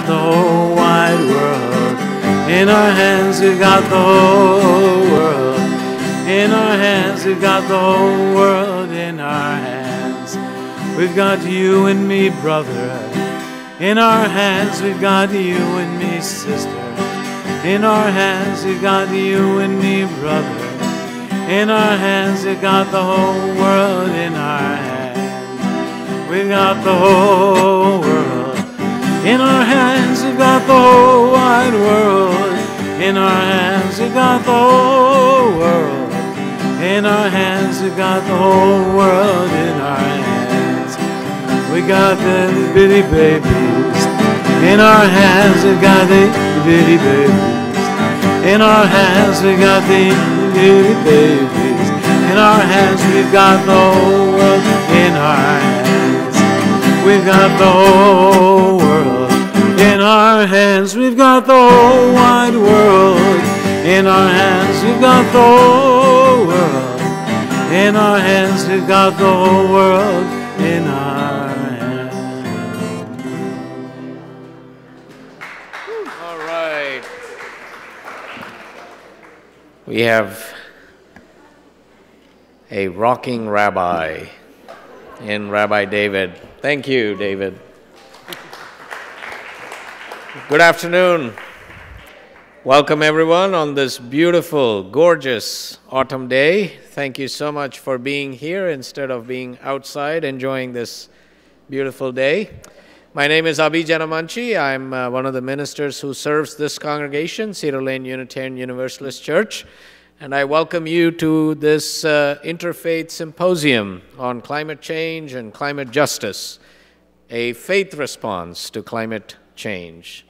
got the whole wide world. In our hands we've got the whole world. In our hands we've got the whole world. In our hands we've got you and me, brother. In our hands we've got you and me, sister. In our hands we've got you and me, brother. In our hands we've got the whole world. In our hands we've got the whole world. In our hands we've got the whole wide world. In our hands we've got the whole world. In our hands we've got the whole world. In our hands we got the bitty babies. In our hands we got the bitty babies. In our hands we got the bitty babies. In our hands we've got the whole world. In our hands we've got the whole world. In our hands we've got the whole wide world. In our hands we've got the whole world. In our hands we've got the whole world. In our hands. All right. We have a rocking rabbi in Rabbi David. Thank you, David. Good afternoon. Welcome everyone on this beautiful, gorgeous autumn day. Thank you so much for being here instead of being outside enjoying this beautiful day. My name is Abhi Janamanchi. I'm one of the ministers who serves this congregation, Cedar Lane Unitarian Universalist Church. And I welcome you to this Interfaith Symposium on climate change and climate justice, a faith response to climate change.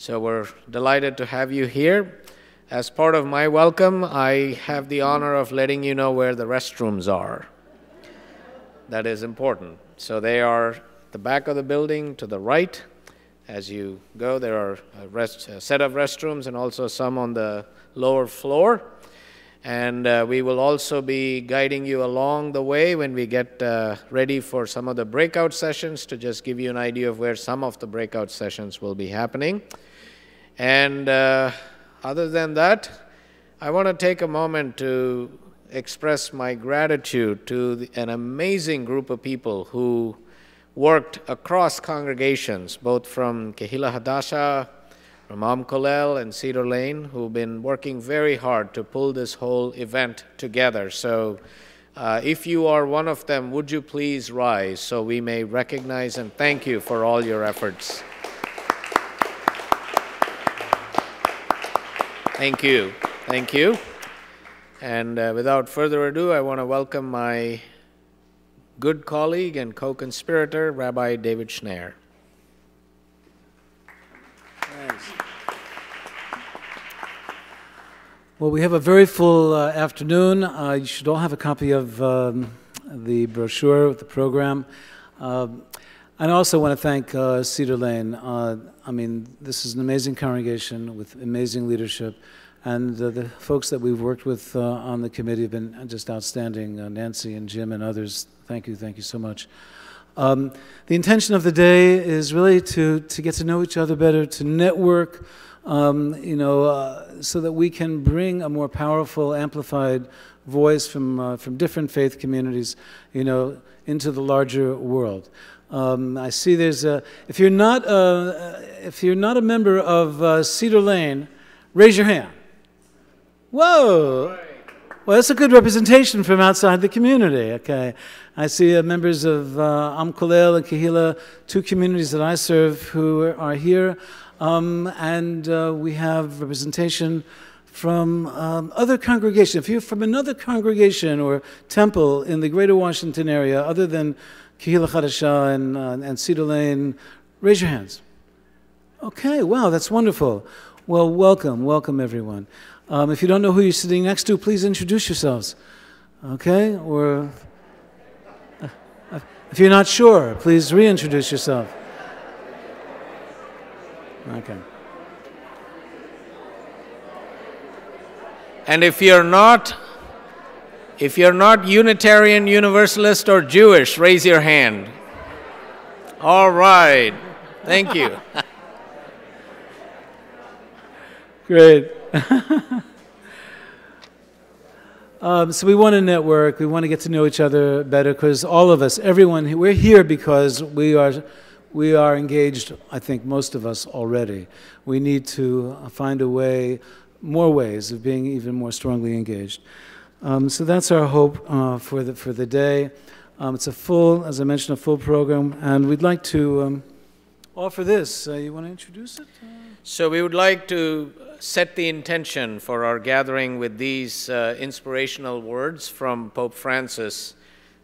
So we're delighted to have you here. As part of my welcome, I have the honor of letting you know where the restrooms are. That is important. So they are the back of the building to the right. As you go, there are a set of restrooms and also some on the lower floor. And we will also be guiding you along the way when we get ready for some of the breakout sessions to just give you an idea of where some of the breakout sessions will be happening. And other than that, I want to take a moment to express my gratitude to an amazing group of people who worked across congregations, both from Kehila Chadasha, from Kolel and Cedar Lane, who've been working very hard to pull this whole event together. So if you are one of them, would you please rise so we may recognize and thank you for all your efforts. Thank you. Thank you. And without further ado, I want to welcome my good colleague and co-conspirator, Rabbi David Schneier. Thanks. Well, we have a very full afternoon. You should all have a copy of the brochure with the program. I also want to thank Cedar Lane. I mean, this is an amazing congregation with amazing leadership, and the folks that we've worked with on the committee have been just outstanding. Nancy and Jim and others, thank you so much. The intention of the day is really to get to know each other better, to network, so that we can bring a more powerful, amplified voice from different faith communities, into the larger world. I see there's if you're not a member of Cedar Lane, raise your hand. Whoa! Well, that's a good representation from outside the community. Okay, I see members of Kolel and Kehila, two communities that I serve, who are here, and we have representation from other congregations. If you're from another congregation or temple in the greater Washington area, other than Kehila Chadasha and Cedar Lane, raise your hands. Okay, wow, that's wonderful. Well, welcome everyone. If you don't know who you're sitting next to, please introduce yourselves. Okay, or if you're not sure, please reintroduce yourself. Okay. And if you're not Unitarian, Universalist, or Jewish, raise your hand. All right. Thank you. Great. So we want to network. We want to get to know each other better because all of us, everyone, we're here because we are engaged, I think, most of us already. We need to find a way, more ways of being even more strongly engaged. So that's our hope for the day. It's a full, as I mentioned, a full program, and we'd like to offer this. You want to introduce it? So we would like to set the intention for our gathering with these inspirational words from Pope Francis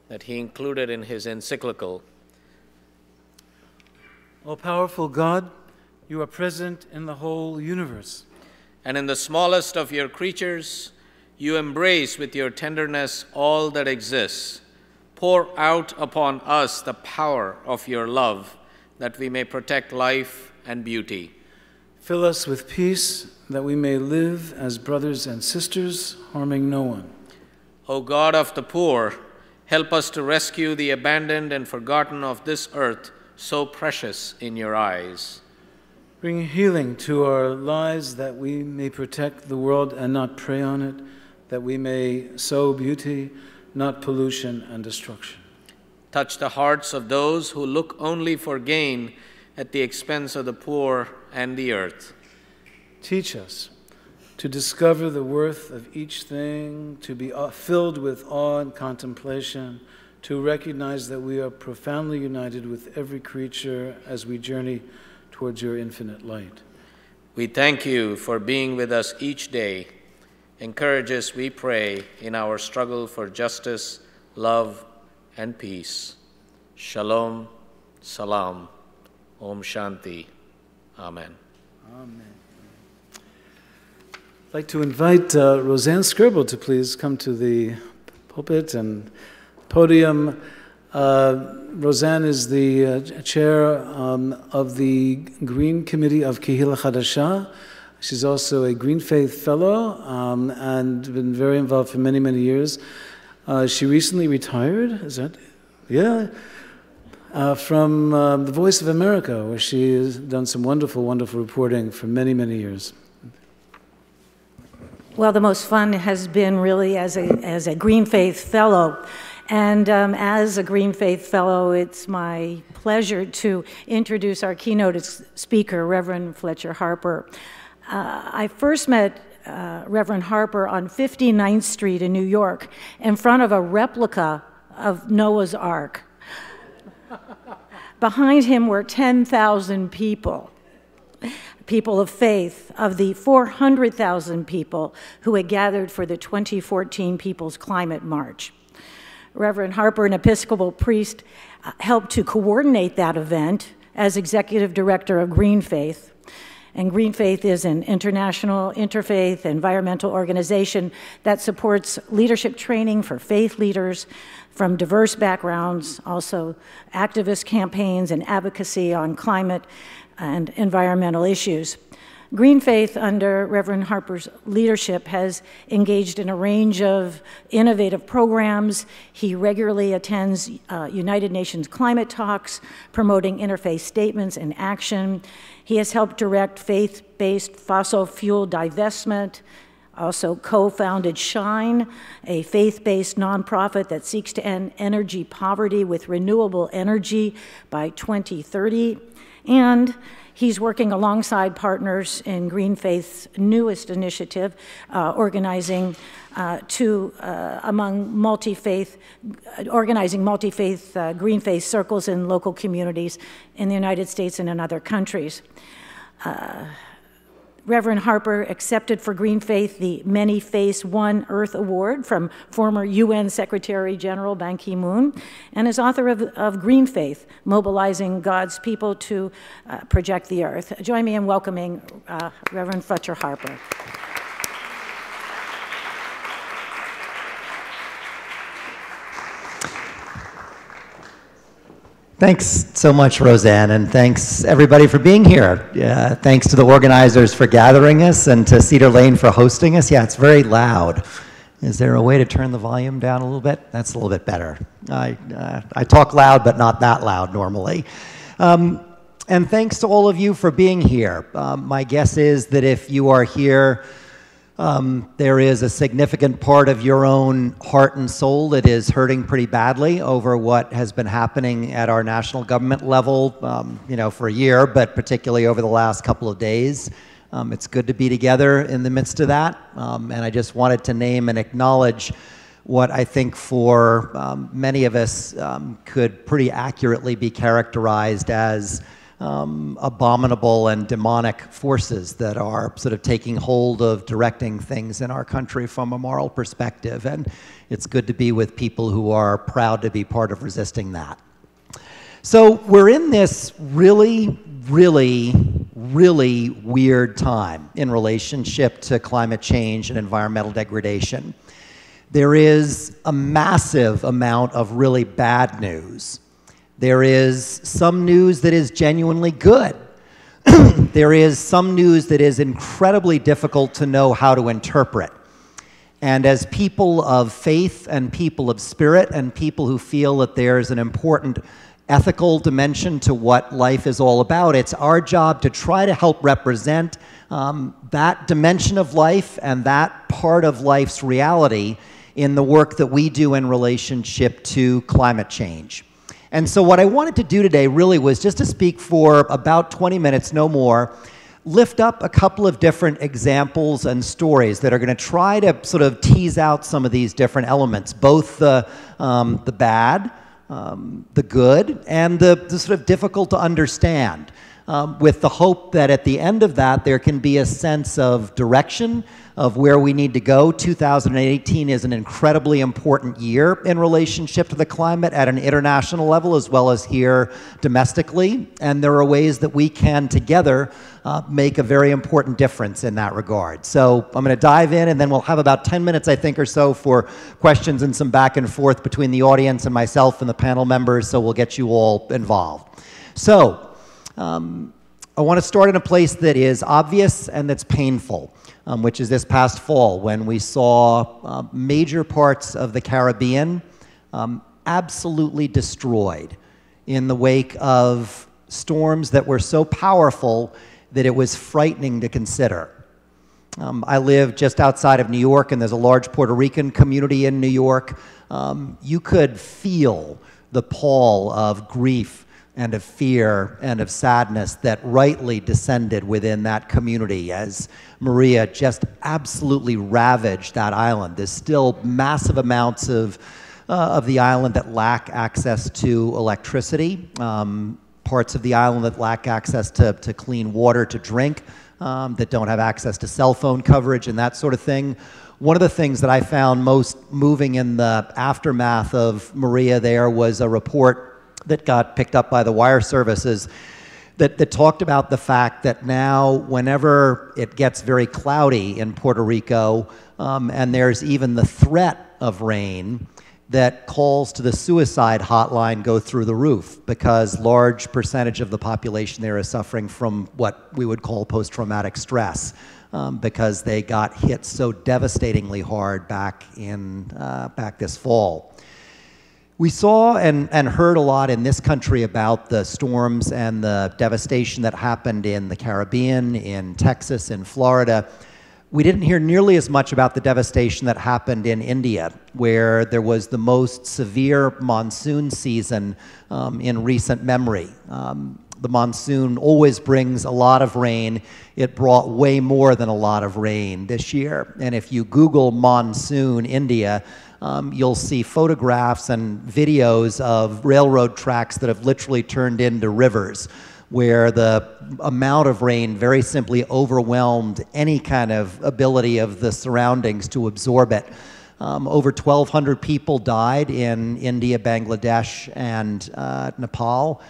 that he included in his encyclical. All-powerful God, you are present in the whole universe. And in the smallest of your creatures, you embrace with your tenderness all that exists. Pour out upon us the power of your love, that we may protect life and beauty. Fill us with peace, that we may live as brothers and sisters, harming no one. O God of the poor, help us to rescue the abandoned and forgotten of this earth, so precious in your eyes. Bring healing to our lives, that we may protect the world and not prey on it, that we may sow beauty, not pollution and destruction. Touch the hearts of those who look only for gain at the expense of the poor and the earth. Teach us to discover the worth of each thing, to be filled with awe and contemplation, to recognize that we are profoundly united with every creature as we journey towards your infinite light. We thank you for being with us each day. Encourage us, we pray, in our struggle for justice, love, and peace. Shalom, salam, Om Shanti. Amen. Amen. I'd like to invite Roseanne Skirble to please come to the pulpit and podium. Roseanne is the chair of the Green Committee of Kehila Chadasha. She's also a GreenFaith fellow and been very involved for many, many years. She recently retired, is that? Yeah. From The Voice of America, where she has done some wonderful, wonderful reporting for many, many years. Well, the most fun has been really as a GreenFaith fellow. And as a GreenFaith fellow, it's my pleasure to introduce our keynote speaker, Reverend Fletcher Harper. I first met Reverend Harper on 59th Street in New York in front of a replica of Noah's Ark. Behind him were 10,000 people of faith, of the 400,000 people who had gathered for the 2014 People's Climate March. Reverend Harper, an Episcopal priest, helped to coordinate that event as executive director of GreenFaith. And GreenFaith is an international interfaith environmental organization that supports leadership training for faith leaders from diverse backgrounds, also activist campaigns and advocacy on climate and environmental issues. GreenFaith, under Reverend Harper's leadership, has engaged in a range of innovative programs. He regularly attends United Nations climate talks, promoting interfaith statements and action. He has helped direct faith-based fossil fuel divestment, also co-founded SHINE, a faith-based nonprofit that seeks to end energy poverty with renewable energy by 2030. And he's working alongside partners in GreenFaith's newest initiative, organizing multi-faith GreenFaith circles in local communities in the United States and in other countries. Reverend Harper accepted for GreenFaith the Many Face One Earth Award from former UN Secretary General Ban Ki-moon, and is author of GreenFaith, Mobilizing God's People to Project the Earth. Join me in welcoming Reverend Fletcher Harper. Thanks so much, Roseanne, and thanks everybody for being here. Thanks to the organizers for gathering us and to Cedar Lane for hosting us. Yeah, it's very loud. Is there a way to turn the volume down a little bit? That's a little bit better. I talk loud, but not that loud normally. And thanks to all of you for being here. My guess is that if you are here, there is a significant part of your own heart and soul that is hurting pretty badly over what has been happening at our national government level, for a year, but particularly over the last couple of days. It's good to be together in the midst of that. And I just wanted to name and acknowledge what I think for many of us could pretty accurately be characterized as abominable and demonic forces that are sort of taking hold of directing things in our country from a moral perspective. And it's good to be with people who are proud to be part of resisting that. So we're in this really, really, really weird time in relationship to climate change and environmental degradation. There is a massive amount of really bad news. There is some news that is genuinely good. There is some news that is incredibly difficult to know how to interpret. And as people of faith and people of spirit and people who feel that there's an important ethical dimension to what life is all about, it's our job to try to help represent that dimension of life and that part of life's reality in the work that we do in relationship to climate change. And so what I wanted to do today really was just to speak for about 20 minutes, no more, lift up a couple of different examples and stories that are going to try to sort of tease out some of these different elements, both the bad, the good, and the sort of difficult to understand, with the hope that at the end of that there can be a sense of direction of where we need to go. 2018 is an incredibly important year in relationship to the climate at an international level as well as here domestically, and there are ways that we can together make a very important difference in that regard. So I'm going to dive in, and then we'll have about 10 minutes, I think, or so for questions and some back and forth between the audience and myself and the panel members, so we'll get you all involved. So I want to start in a place that is obvious and that's painful, which is this past fall when we saw major parts of the Caribbean absolutely destroyed in the wake of storms that were so powerful that it was frightening to consider. I live just outside of New York, and there's a large Puerto Rican community in New York. You could feel the pall of grief and of fear and of sadness that rightly descended within that community as Maria just absolutely ravaged that island. There's still massive amounts of the island that lack access to electricity, parts of the island that lack access to clean water to drink, that don't have access to cell phone coverage and that sort of thing. One of the things that I found most moving in the aftermath of Maria there was a report that got picked up by the wire services that talked about the fact that now whenever it gets very cloudy in Puerto Rico and there's even the threat of rain, that calls to the suicide hotline go through the roof because large percentage of the population there is suffering from what we would call post-traumatic stress because they got hit so devastatingly hard back this fall. We saw and heard a lot in this country about the storms and the devastation that happened in the Caribbean, in Texas, in Florida. We didn't hear nearly as much about the devastation that happened in India, where there was the most severe monsoon season in recent memory. The monsoon always brings a lot of rain. It brought way more than a lot of rain this year. And if you Google monsoon India, you'll see photographs and videos of railroad tracks that have literally turned into rivers, where the amount of rain very simply overwhelmed any kind of ability of the surroundings to absorb it. Over 1,200 people died in India, Bangladesh, and Nepal.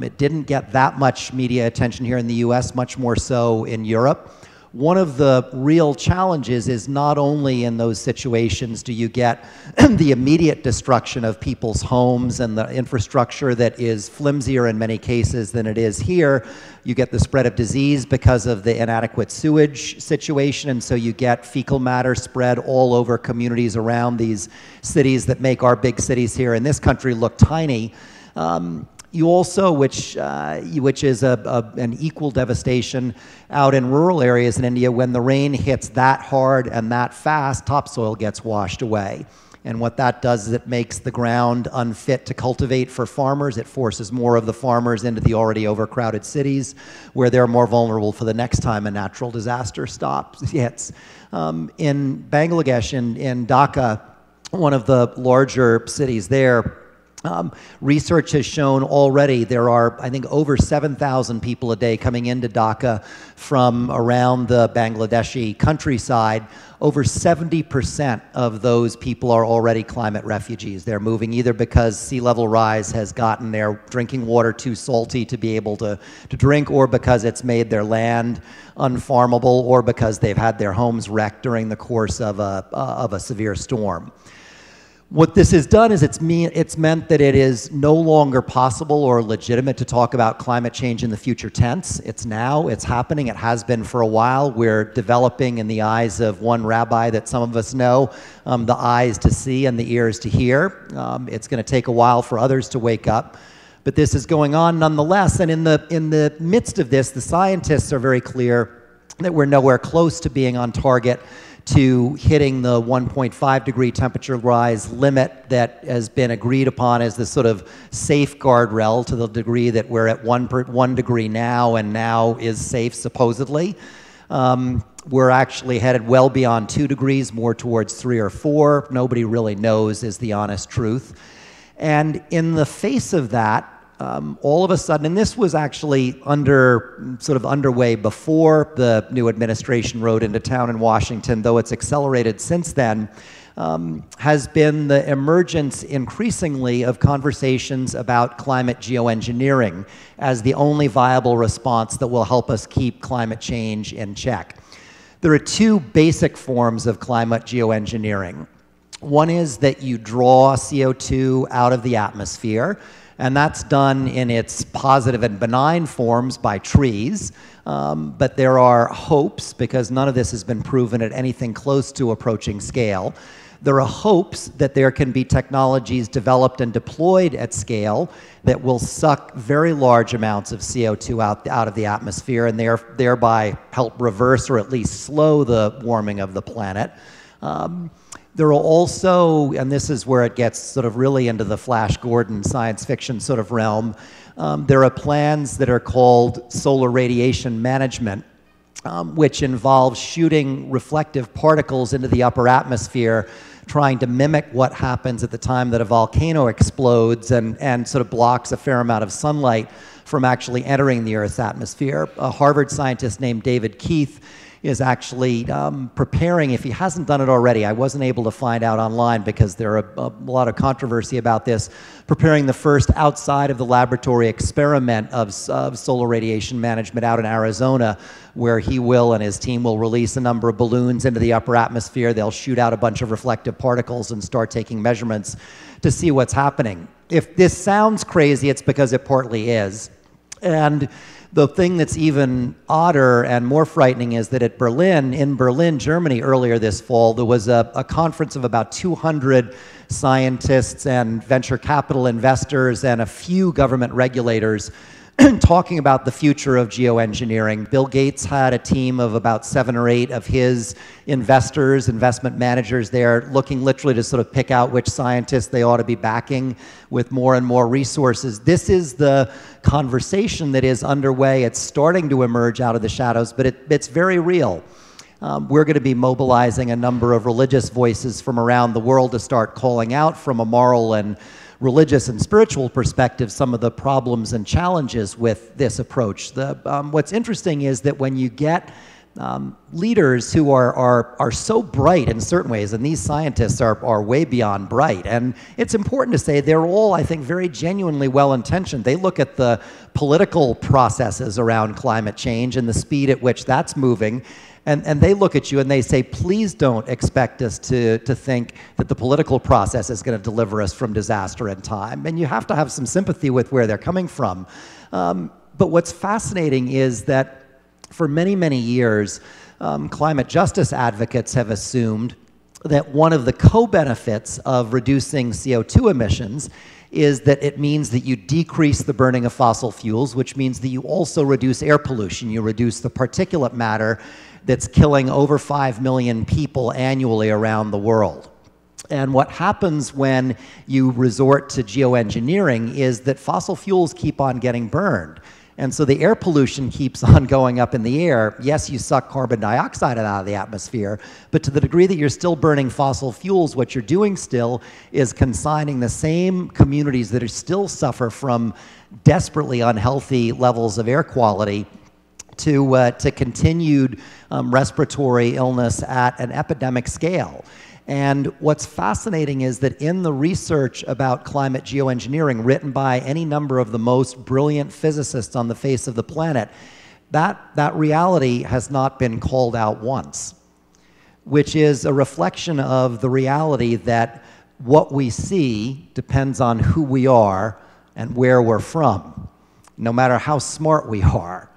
It didn't get that much media attention here in the US, much more so in Europe. One of the real challenges is not only in those situations do you get the immediate destruction of people's homes and the infrastructure that is flimsier in many cases than it is here. You get the spread of disease because of the inadequate sewage situation, and so you get fecal matter spread all over communities around these cities that make our big cities here in this country look tiny. You also, which is an equal devastation out in rural areas in India, when the rain hits that hard and that fast, topsoil gets washed away. And what that does is it makes the ground unfit to cultivate for farmers. It forces more of the farmers into the already overcrowded cities, where they're more vulnerable for the next time a natural disaster hits. In Bangladesh, in Dhaka, one of the larger cities there, research has shown already there are, I think, over 7,000 people a day coming into Dhaka from around the Bangladeshi countryside. Over 70% of those people are already climate refugees. They're moving either because sea level rise has gotten their drinking water too salty to be able to drink, or because it's made their land unfarmable, or because they've had their homes wrecked during the course of a severe storm. What this has done is it's meant that it is no longer possible or legitimate to talk about climate change in the future tense. It's now, it's happening, it has been for a while. We're developing, in the eyes of one rabbi that some of us know, the eyes to see and the ears to hear. It's going to take a while for others to wake up. But this is going on nonetheless, and in the midst of this, the scientists are very clear that we're nowhere close to being on target to hitting the 1.5 degree temperature rise limit that has been agreed upon as the sort of safe guardrail, to the degree that we're at 1 degree now, and now is safe supposedly. We're actually headed well beyond 2 degrees, more towards 3 or 4. Nobody really knows, is the honest truth. And in the face of that, all of a sudden, and this was actually underway before the new administration rode into town in Washington, though it's accelerated since then, has been the emergence increasingly of conversations about climate geoengineering as the only viable response that will help us keep climate change in check. There are 2 basic forms of climate geoengineering. One is that you draw CO2 out of the atmosphere, and that's done in its positive and benign forms by trees. But there are hopes, because none of this has been proven at anything close to approaching scale. There are hopes that there can be technologies developed and deployed at scale that will suck very large amounts of CO2 out of the atmosphere, and thereby help reverse or at least slow the warming of the planet. There are also, and this is where it gets sort of really into the Flash Gordon science fiction sort of realm, there are plans that are called solar radiation management, which involves shooting reflective particles into the upper atmosphere, trying to mimic what happens at the time that a volcano explodes and sort of blocks a fair amount of sunlight from actually entering the Earth's atmosphere. A Harvard scientist named David Keith is actually preparing, if he hasn't done it already, I wasn't able to find out online because there are a lot of controversy about this, preparing the first outside of the laboratory experiment of solar radiation management out in Arizona, where he will and his team will release a number of balloons into the upper atmosphere. They'll shoot out a bunch of reflective particles and start taking measurements to see what's happening. If this sounds crazy, it's because it partly is. And the thing that's even odder and more frightening is that in Berlin, Germany, earlier this fall, there was a conference of about 200 scientists and venture capital investors and a few government regulators talking about the future of geoengineering. Bill Gates had a team of about 7 or 8 of his investors, investment managers there, looking literally to sort of pick out which scientists they ought to be backing with more and more resources. This is the conversation that is underway. It's starting to emerge out of the shadows, but it's very real. We're going to be mobilizing a number of religious voices from around the world to start calling out, from a moral and religious and spiritual perspective, some of the problems and challenges with this approach. What's interesting is that when you get leaders who are so bright in certain ways, and these scientists are way beyond bright, and it's important to say they're all, I think, very genuinely well-intentioned. They look at the political processes around climate change and the speed at which that's moving, and they look at you and they say, please don't expect us to think that the political process is going to deliver us from disaster in time. And you have to have some sympathy with where they're coming from. But what's fascinating is that for many, many years, climate justice advocates have assumed that one of the co-benefits of reducing CO2 emissions is that it means that you decrease the burning of fossil fuels, which means that you also reduce air pollution. You reduce the particulate matter that's killing over 5 million people annually around the world. And what happens when you resort to geoengineering is that fossil fuels keep on getting burned. And so the air pollution keeps on going up in the air. Yes, you suck carbon dioxide out of the atmosphere, but to the degree that you're still burning fossil fuels, what you're doing still is consigning the same communities that are still suffer from desperately unhealthy levels of air quality to continued respiratory illness at an epidemic scale. And what's fascinating is that in the research about climate geoengineering written by any number of the most brilliant physicists on the face of the planet, that reality has not been called out once, which is a reflection of the reality that what we see depends on who we are and where we're from, no matter how smart we are.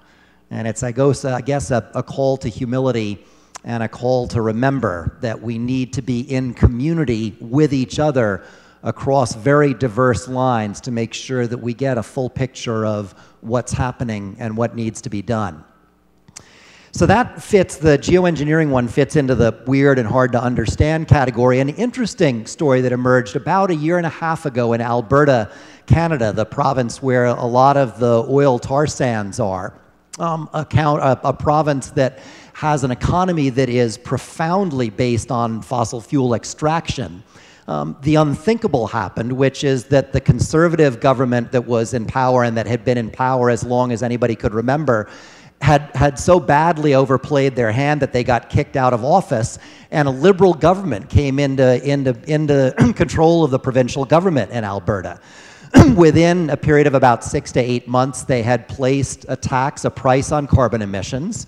And it's, I guess, a call to humility and a call to remember that we need to be in community with each other across very diverse lines to make sure that we get a full picture of what's happening and what needs to be done. So that fits, the geoengineering one fits into the weird and hard to understand category. An interesting story that emerged about a year and a half ago in Alberta, Canada, the province where a lot of the oil tar sands are, a province that has an economy that is profoundly based on fossil fuel extraction. The unthinkable happened, which is that the conservative government that was in power and that had been in power as long as anybody could remember had so badly overplayed their hand that they got kicked out of office, and a liberal government came into control of the provincial government in Alberta. Within a period of about 6 to 8 months, they had placed a price on carbon emissions,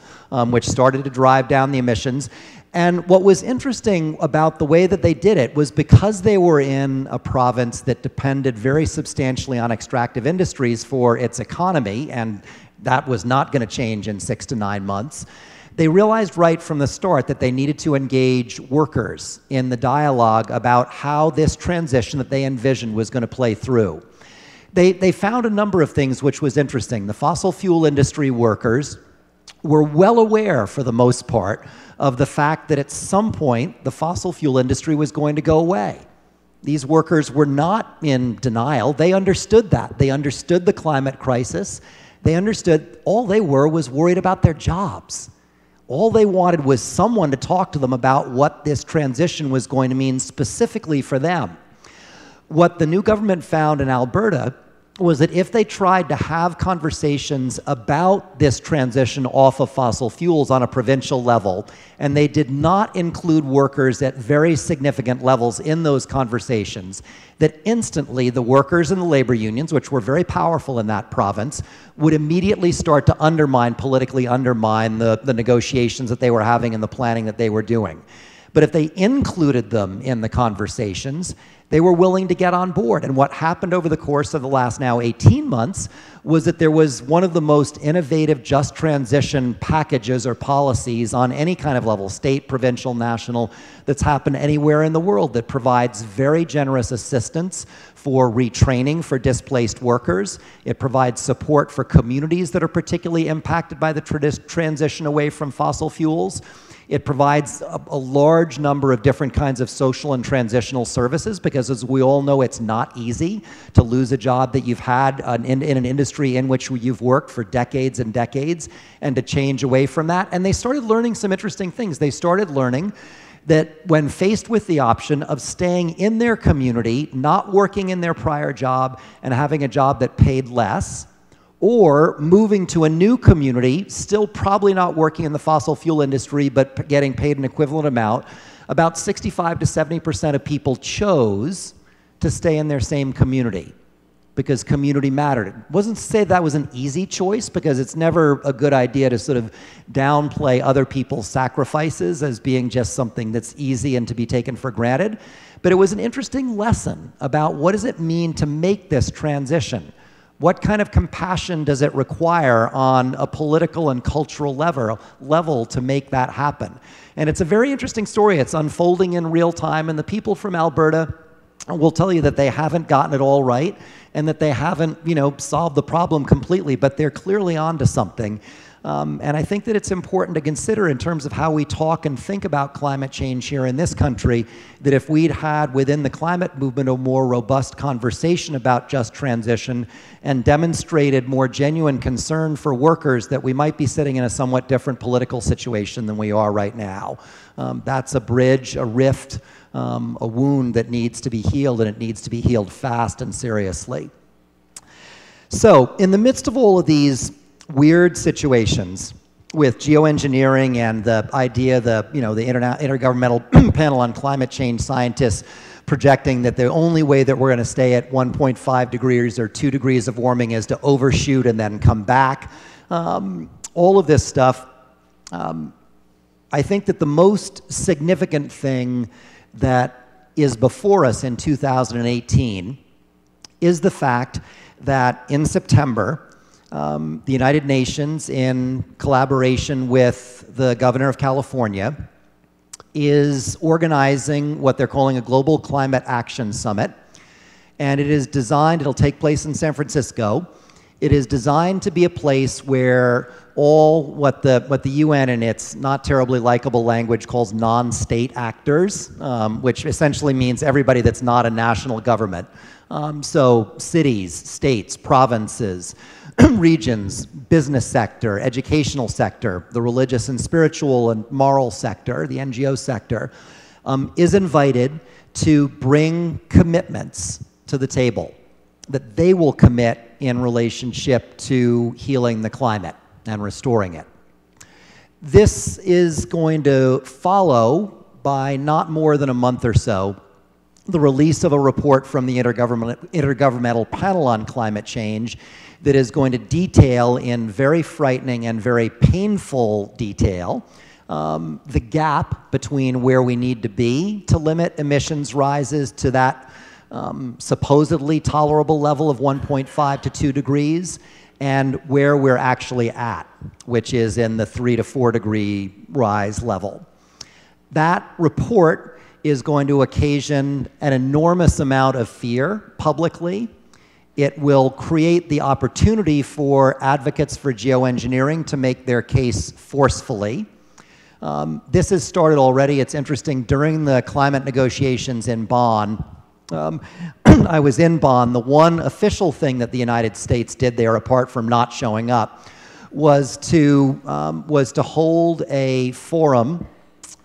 which started to drive down the emissions. And what was interesting about the way that they did it was because they were in a province that depended very substantially on extractive industries for its economy, and that was not going to change in 6 to 9 months, they realized right from the start that they needed to engage workers in the dialogue about how this transition that they envisioned was going to play through. They found a number of things which was interesting. The fossil fuel industry workers were well aware, for the most part, of the fact that at some point the fossil fuel industry was going to go away. These workers were not in denial. They understood that. They understood the climate crisis. They understood all they were was worried about their jobs. All they wanted was someone to talk to them about what this transition was going to mean specifically for them. What the new government found in Alberta was that if they tried to have conversations about this transition off of fossil fuels on a provincial level, and they did not include workers at very significant levels in those conversations, that instantly the workers and the labor unions, which were very powerful in that province, would immediately start to politically undermine the negotiations that they were having and the planning that they were doing. But if they included them in the conversations, they were willing to get on board. And what happened over the course of the last now 18 months was that there was one of the most innovative just transition packages or policies on any kind of level, state, provincial, national, that's happened anywhere in the world that provides very generous assistance for retraining for displaced workers. It provides support for communities that are particularly impacted by the transition away from fossil fuels. It provides a large number of different kinds of social and transitional services because, as we all know, it's not easy to lose a job that you've had in an industry in which you've worked for decades and decades and to change away from that. And they started learning some interesting things. They started learning that when faced with the option of staying in their community, not working in their prior job, and having a job that paid less, or moving to a new community, still probably not working in the fossil fuel industry, but getting paid an equivalent amount, about 65 to 70% of people chose to stay in their same community because community mattered. It wasn't to say that was an easy choice, because it's never a good idea to sort of downplay other people's sacrifices as being just something that's easy and to be taken for granted. But it was an interesting lesson about what does it mean to make this transition. What kind of compassion does it require on a political and cultural level to make that happen? And it's a very interesting story. It's unfolding in real time, and the people from Alberta will tell you that they haven't gotten it all right and that they haven't, solved the problem completely, but they're clearly onto something. And I think that it's important to consider in terms of how we talk and think about climate change here in this country, that if we'd had within the climate movement a more robust conversation about just transition and demonstrated more genuine concern for workers, that we might be sitting in a somewhat different political situation than we are right now. That's a bridge, a rift, a wound that needs to be healed, and it needs to be healed fast and seriously. So in the midst of all of these weird situations with geoengineering and the idea, the Intergovernmental Panel on Climate Change scientists projecting that the only way that we're going to stay at 1.5 degrees or 2 degrees of warming is to overshoot and then come back. All of this stuff, I think that the most significant thing that is before us in 2018 is the fact that in September, the United Nations, in collaboration with the governor of California, is organizing what they're calling a Global Climate Action Summit. And it is designed, it'll take place in San Francisco. It is designed to be a place where all what the UN in its not terribly likable language calls non-state actors, which essentially means everybody that's not a national government. So cities, states, provinces, regions, business sector, educational sector, the religious and spiritual and moral sector, the NGO sector, is invited to bring commitments to the table that they will commit in relationship to healing the climate and restoring it. This is going to follow, by not more than a month or so, the release of a report from the Intergovernmental Panel on Climate Change that is going to detail in very frightening and very painful detail the gap between where we need to be to limit emissions rises to that supposedly tolerable level of 1.5 to 2 degrees and where we're actually at, which is in the 3 to 4 degree rise level. That report is going to occasion an enormous amount of fear publicly. It will create the opportunity for advocates for geoengineering to make their case forcefully. This has started already. It's interesting. During the climate negotiations in Bonn, I was in Bonn. The one official thing that the United States did there, apart from not showing up, was to hold a forum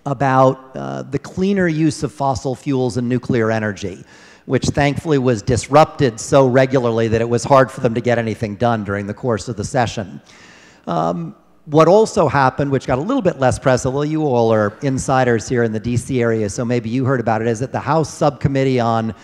about the cleaner use of fossil fuels and nuclear energy, which thankfully was disrupted so regularly that it was hard for them to get anything done during the course of the session. What also happened, which got a little bit less press, although you all are insiders here in the DC area, so maybe you heard about it, is that the House Subcommittee on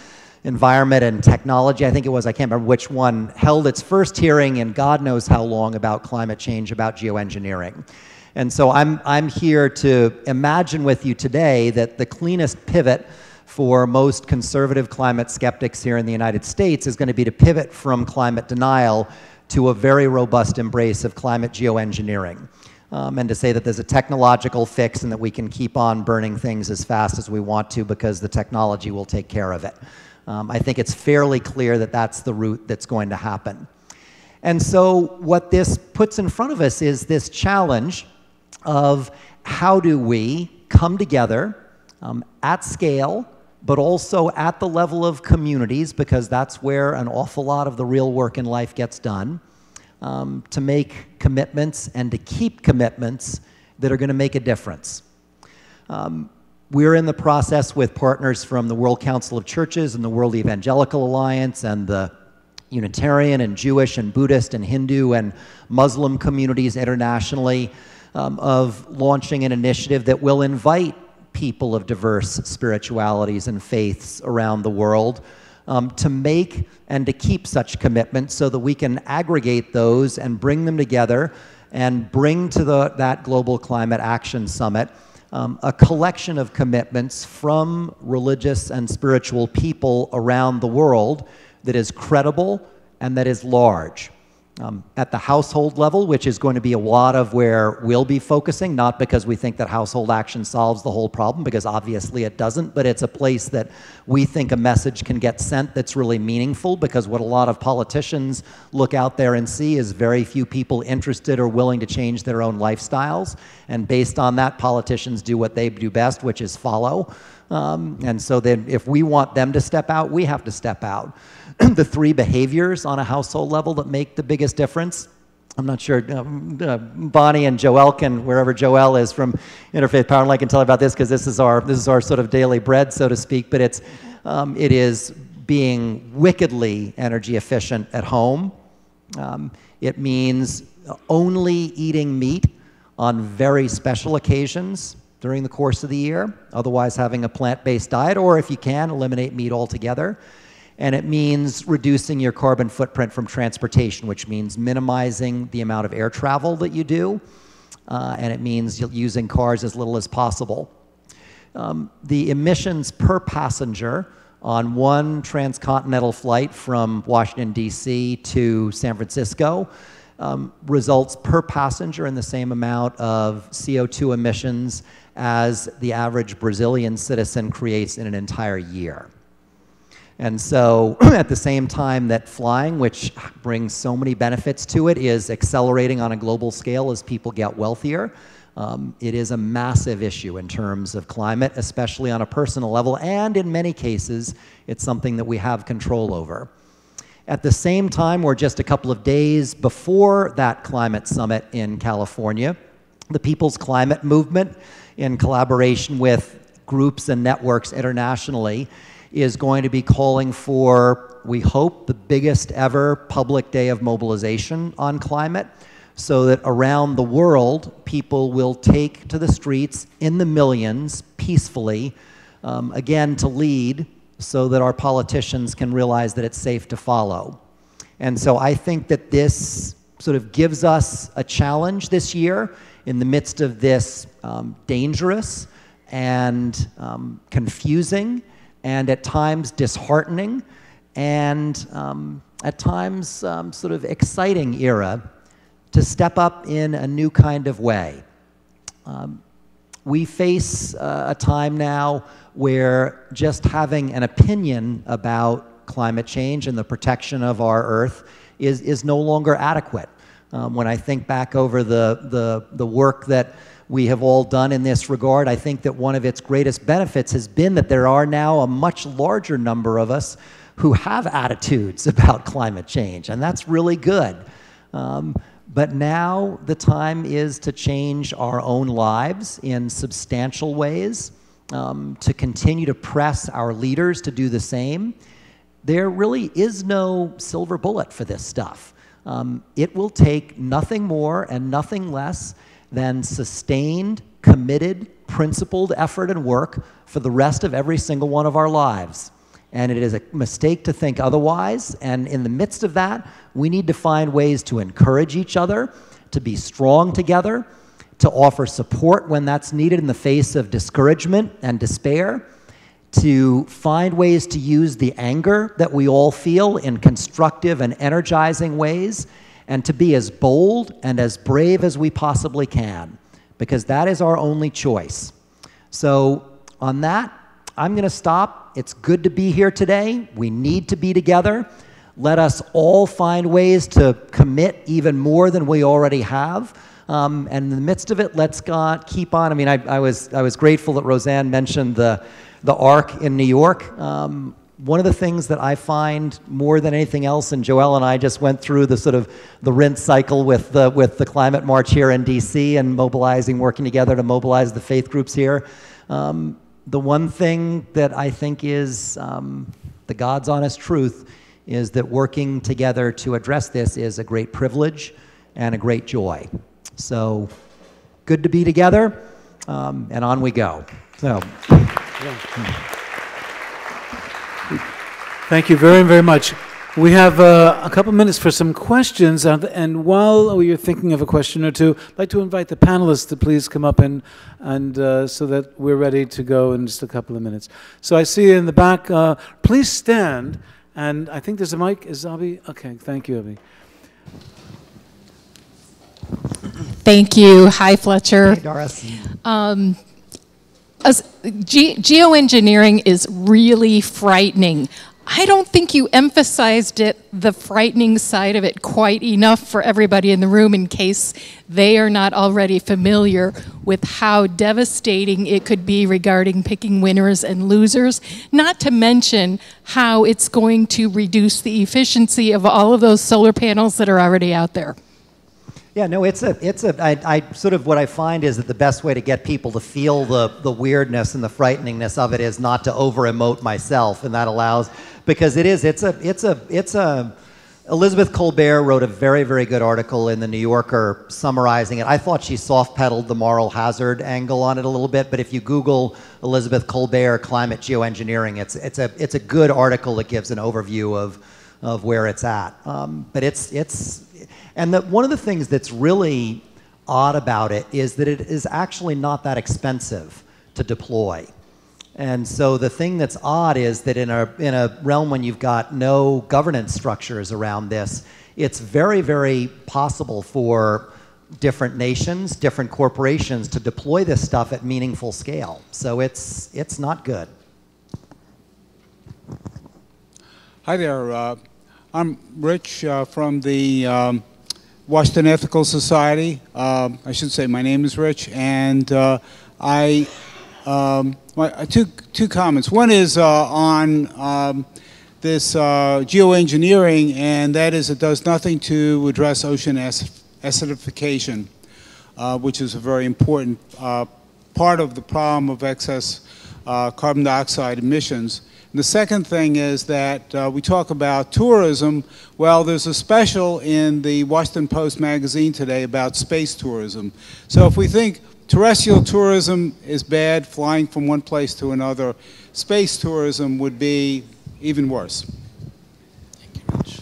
Environment and Technology, I think it was, I can't remember which one, held its first hearing in God knows how long about climate change, about geoengineering. And so I'm here to imagine with you today that the cleanest pivot for most conservative climate skeptics here in the United States is going to be to pivot from climate denial to a very robust embrace of climate geoengineering, and to say that there's a technological fix and that we can keep on burning things as fast as we want to because the technology will take care of it. I think it's fairly clear that that's the route that's going to happen. And so what this puts in front of us is this challenge of how do we come together at scale, but also at the level of communities, because that's where an awful lot of the real work in life gets done, to make commitments and to keep commitments that are going to make a difference. We're in the process with partners from the World Council of Churches and the World Evangelical Alliance and the Unitarian and Jewish and Buddhist and Hindu and Muslim communities internationally of launching an initiative that will invite people of diverse spiritualities and faiths around the world to make and to keep such commitments so that we can aggregate those and bring them together and bring to that Global Climate Action Summit a collection of commitments from religious and spiritual people around the world that is credible and that is large. At the household level, which is going to be a lot of where we'll be focusing, not because we think that household action solves the whole problem, because obviously it doesn't, but it's a place that we think a message can get sent that's really meaningful, because what a lot of politicians look out there and see is very few people interested or willing to change their own lifestyles. And based on that, politicians do what they do best, which is follow. And so then if we want them to step out, we have to step out. The 3 behaviors on a household level that make the biggest difference. I'm not sure, Bonnie and Joel can, wherever Joel is from Interfaith Power and Light, can tell about this, because this is our sort of daily bread, so to speak. But it is being wickedly energy efficient at home. It means only eating meat on very special occasions during the course of the year, otherwise having a plant-based diet, or if you can, eliminate meat altogether. And it means reducing your carbon footprint from transportation, which means minimizing the amount of air travel that you do, and it means using cars as little as possible. The emissions per passenger on one transcontinental flight from Washington, D.C. to San Francisco results per passenger in the same amount of CO2 emissions as the average Brazilian citizen creates in an entire year. And so at the same time that flying, which brings so many benefits to it, is accelerating on a global scale as people get wealthier, it is a massive issue in terms of climate, especially on a personal level, and in many cases, it's something that we have control over. At the same time, or just a couple of days before that climate summit in California, the People's Climate Movement, in collaboration with groups and networks internationally, is going to be calling for, we hope, the biggest ever public day of mobilization on climate, so that around the world, people will take to the streets in the millions peacefully, again, to lead, so that our politicians can realize that it's safe to follow. And so I think that this sort of gives us a challenge this year in the midst of this dangerous and confusing and at times disheartening and at times sort of exciting era to step up in a new kind of way. We face a time now where just having an opinion about climate change and the protection of our Earth is no longer adequate. When I think back over the work that we have all done in this regard, I think that one of its greatest benefits has been that there are now a much larger number of us who have attitudes about climate change, and that's really good. But now the time is to change our own lives in substantial ways, to continue to press our leaders to do the same. There really is no silver bullet for this stuff. It will take nothing more and nothing less than sustained, committed, principled effort and work for the rest of every single one of our lives. And it is a mistake to think otherwise. And in the midst of that, we need to find ways to encourage each other, to be strong together, to offer support when that's needed in the face of discouragement and despair, to find ways to use the anger that we all feel in constructive and energizing ways, and to be as bold and as brave as we possibly can, because that is our only choice. So on that, I'm going to stop. It's good to be here today. We need to be together. Let us all find ways to commit even more than we already have. And in the midst of it, let's keep on. I mean, I was grateful that Roseanne mentioned the Ark in New York. One of the things that I find more than anything else, and Joelle and I just went through the sort of the rinse cycle with the climate march here in DC and working together to mobilize the faith groups here. The one thing that I think is the God's honest truth is that working together to address this is a great privilege and a great joy. So good to be together, and on we go. So. Yeah. Thank you very, very much. We have a couple minutes for some questions, and while you're thinking of a question or two, I'd like to invite the panelists to please come up and so that we're ready to go in just a couple of minutes. So I see you in the back. Please stand, and I think there's a mic. Is Abby? Okay, thank you, Abby. Thank you. Hi, Fletcher. Hey, Doris. Geoengineering is really frightening. I don't think you emphasized the frightening side of it quite enough for everybody in the room in case they are not already familiar with how devastating it could be regarding picking winners and losers, not to mention how it's going to reduce the efficiency of all of those solar panels that are already out there. Yeah, no, I sort of what I find is that the best way to get people to feel the weirdness and the frighteningness of it is not to over-emote myself, and that allows, because Elizabeth Colbert wrote a very, very good article in the New Yorker summarizing it. I thought she soft-pedaled the moral hazard angle on it a little bit, but if you Google Elizabeth Colbert climate geoengineering, it's a good article that gives an overview of where it's at. But and one of the things that's really odd about it is that it is actually not that expensive to deploy. And so the thing that's odd is that in a realm when you've got no governance structures around this, it's very, very possible for different nations, different corporations to deploy this stuff at meaningful scale. So it's not good. Hi there. I'm Rich from the Washington Ethical Society. I should say my name is Rich, and two comments. One is on this geoengineering, and that is it does nothing to address ocean acidification, which is a very important part of the problem of excess carbon dioxide emissions. And the second thing is that we talk about tourism. Well, there's a special in the Washington Post magazine today about space tourism. So if we think terrestrial tourism is bad, flying from one place to another, space tourism would be even worse. Thank you, Rich.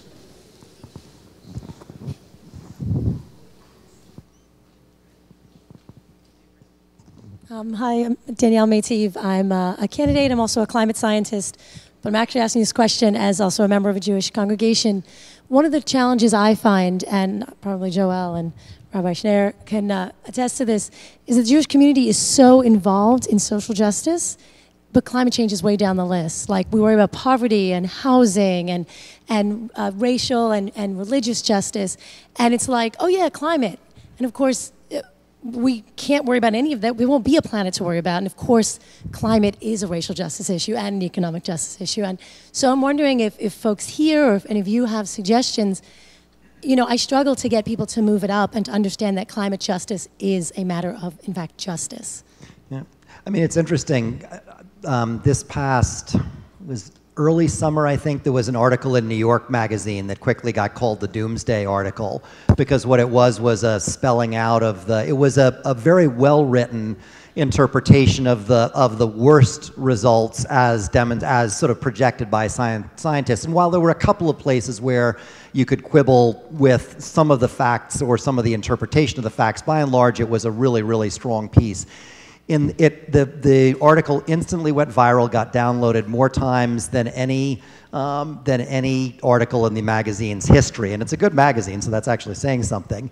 Hi, I'm Danielle Métive. I'm a candidate. I'm also a climate scientist, but I'm actually asking this question as also a member of a Jewish congregation. One of the challenges I find, and probably Joel and Rabbi Schneier can attest to this, is that the Jewish community is so involved in social justice, but climate change is way down the list. Like, we worry about poverty and housing and racial and religious justice, and it's like, oh yeah, climate. And of course, we can't worry about any of that. We won't be a planet to worry about. And of course, climate is a racial justice issue and an economic justice issue. And so I'm wondering if folks here or if any of you have suggestions. You know, I struggle to get people to move it up and to understand that climate justice is a matter of, in fact, justice. Yeah, I mean, it's interesting. This past was early summer, I think, there was an article in New York Magazine that quickly got called the Doomsday article, because what it was a spelling out of it was a very well-written interpretation of the worst results as sort of projected by scientists. And while there were a couple of places where you could quibble with some of the facts or some of the interpretation of the facts, by and large, it was a really, really strong piece. The article instantly went viral, got downloaded more times than any article in the magazine's history. And it's a good magazine, so that's actually saying something.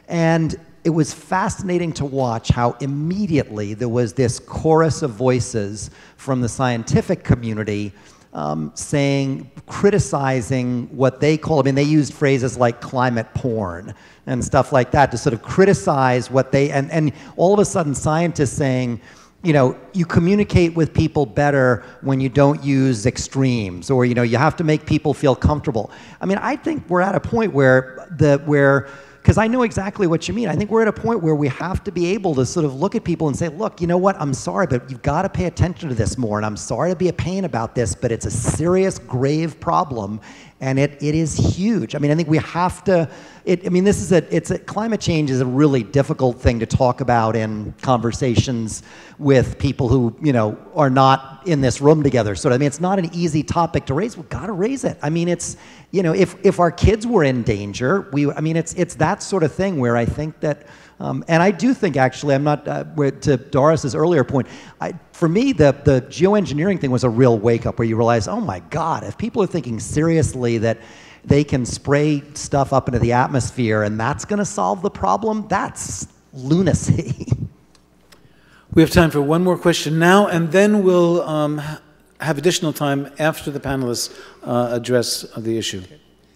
And it was fascinating to watch how immediately there was this chorus of voices from the scientific community criticizing what they call, I mean, they used phrases like climate porn and stuff like that to sort of criticize what and all of a sudden scientists saying, you know, you communicate with people better when you don't use extremes, or, you know, you have to make people feel comfortable. I mean, I think we're at a point because I know exactly what you mean. I think we're at a point where we have to be able to sort of look at people and say, look, you know what, I'm sorry, but you've got to pay attention to this more, and I'm sorry to be a pain about this, but it's a serious, grave problem, and it is huge. I mean, I think we have to, climate change is a really difficult thing to talk about in conversations with people who, you know, are not in this room together. So, I mean, it's not an easy topic to raise. We've got to raise it. I mean, it's, you know, if our kids were in danger, it's that sort of thing where I think that, and I do think actually, I'm not, to Doris's earlier point, for me, the geoengineering thing was a real wake up where you realize, oh my God, if people are thinking seriously that they can spray stuff up into the atmosphere and that's going to solve the problem, that's lunacy. We have time for one more question now, and then we'll have additional time after the panelists address the issue.